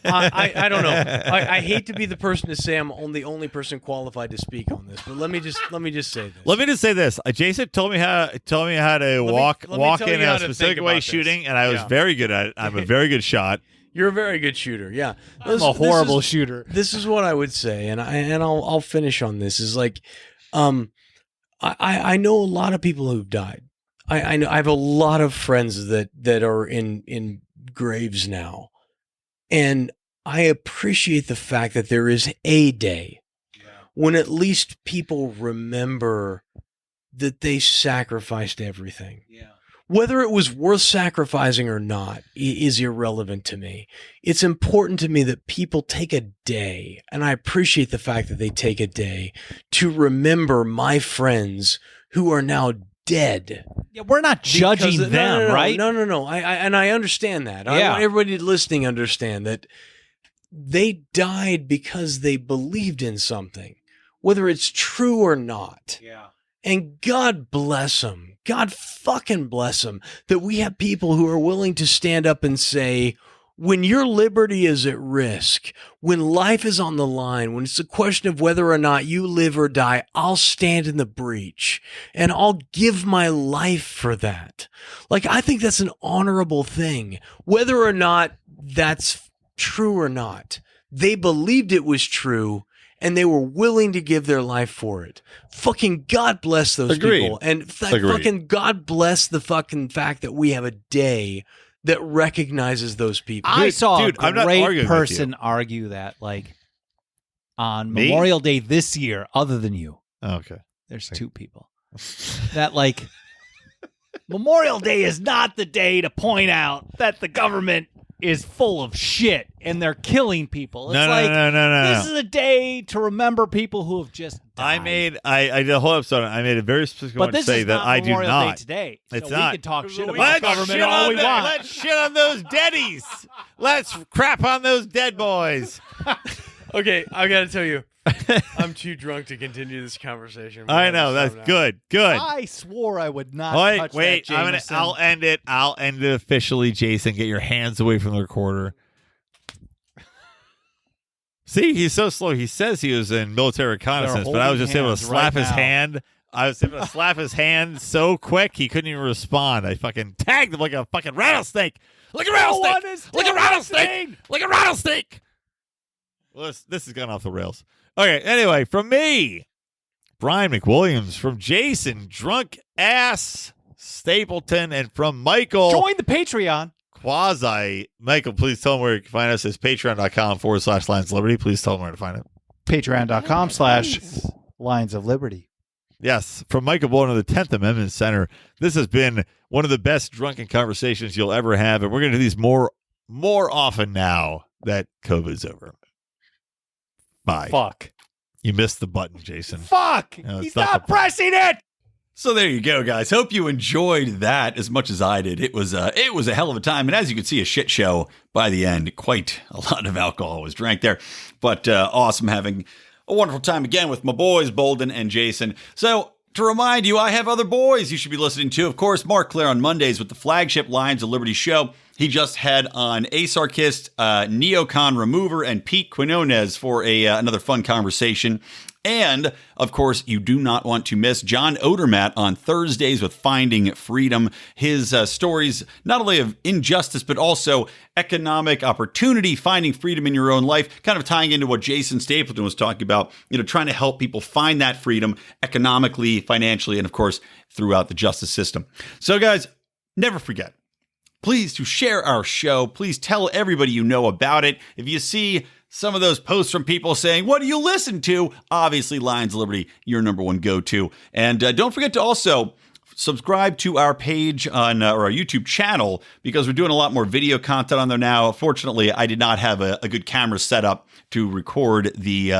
I don't know. I hate to be the person to say I'm the only person qualified to speak on this, but let me just say this. Let me just say this. Jason told me how to walk in a specific way shooting, and I was very good at it. I'm a very good shot. You're a very good shooter. Yeah, I'm a horrible shooter. This is what I would say, and I'll finish on this. Is like, I know a lot of people who've died. I know I have a lot of friends that are in graves now, and I appreciate the fact that there is a day when at least people remember that they sacrificed everything. Yeah. Whether it was worth sacrificing or not is irrelevant to me. It's important to me that people take a day, and I appreciate the fact that they take a day to remember my friends who are now dead. Yeah, we're not judging them, right? No. I understand that. I want everybody listening to understand that they died because they believed in something, whether it's true or not. Yeah. And God bless them. God fucking bless them that we have people who are willing to stand up and say, when your liberty is at risk, when life is on the line, when it's a question of whether or not you live or die, I'll stand in the breach and I'll give my life for that. Like, I think that's an honorable thing, whether or not that's true or not. They believed it was true, and they were willing to give their life for it. Fucking God bless those Agreed. people. And Agreed. fucking God bless the fucking fact that we have a day that recognizes those people. I saw dude, I'm a not great arguing with person argue that, like, on Me? Memorial Day this year, other than you. Okay. There's two people. That, like, Memorial Day is not the day to point out that the government is full of shit and they're killing people. It's No. This is a day to remember people who have just died. I did a whole episode. I made a very specific one But to this say is that not I do Memorial not. Day today. It's so not. we can talk shit about Let's government shit all on we the- want. Let's shit on those deadies. Let's crap on those dead boys. Okay, I got to tell you, I'm too drunk to continue this conversation. I know. That's good. Good. I swore I would not touch Wait. that, Jameson. I'll end it. I'll end it officially. Jason, get your hands away from the recorder. See, he's so slow. He says he was in military reconnaissance, but I was just able to slap his hand. I was able to slap his hand so quick he couldn't even respond. I fucking tagged him like a fucking rattlesnake. Like a rattlesnake. Like a rattlesnake. Like a rattlesnake. Well, this has gone off the rails. Okay, anyway, from me, Brian McWilliams, from Jason, drunk ass Stapleton, and from Michael. Join the Patreon. Quasi. Michael, please tell them where you can find us. It's patreon.com/Lions of Liberty. Please tell them where to find it. Patreon.com/Lions of Liberty. Yes, from Michael Boldin of the 10th Amendment Center. This has been one of the best drunken conversations you'll ever have, and we're going to do these more often now that COVID's over. Bye. Fuck. You missed the button, Jason. Fuck. No, it's He's not not the pressing it. So there you go, guys. Hope you enjoyed that as much as I did. It was a hell of a time, and as you can see, a shit show by the end. Quite a lot of alcohol was drank there, but awesome having a wonderful time again with my boys, Boldin and Jason. So to remind you, I have other boys you should be listening to. Of course, Mark Claire on Mondays with the flagship Lions of Liberty show. He just had on Asarchist, Neocon Remover, and Pete Quinones for another fun conversation. And, of course, you do not want to miss John Odermatt on Thursdays with Finding Freedom. His stories, not only of injustice, but also economic opportunity, finding freedom in your own life, kind of tying into what Jason Stapleton was talking about, trying to help people find that freedom economically, financially, and, of course, throughout the justice system. So, guys, never forget. Please to share our show. Please tell everybody you know about it. If you see some of those posts from people saying, what do you listen to? Obviously, Lions of Liberty, your number one go-to. And don't forget to also subscribe to our page on or our YouTube channel, because we're doing a lot more video content on there now. Fortunately, I did not have a good camera set up to record the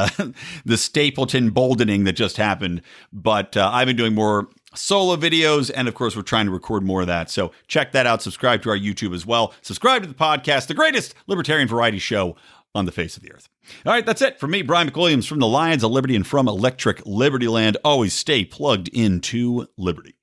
the Stapleton boldening that just happened. But I've been doing more solo videos, and of course, we're trying to record more of that. So check that out. Subscribe to our YouTube as well. Subscribe to the podcast, the greatest libertarian variety show on the face of the earth. All right, that's it. From me, Brian McWilliams, from the Lions of Liberty and from Electric Liberty Land. Always stay plugged into liberty.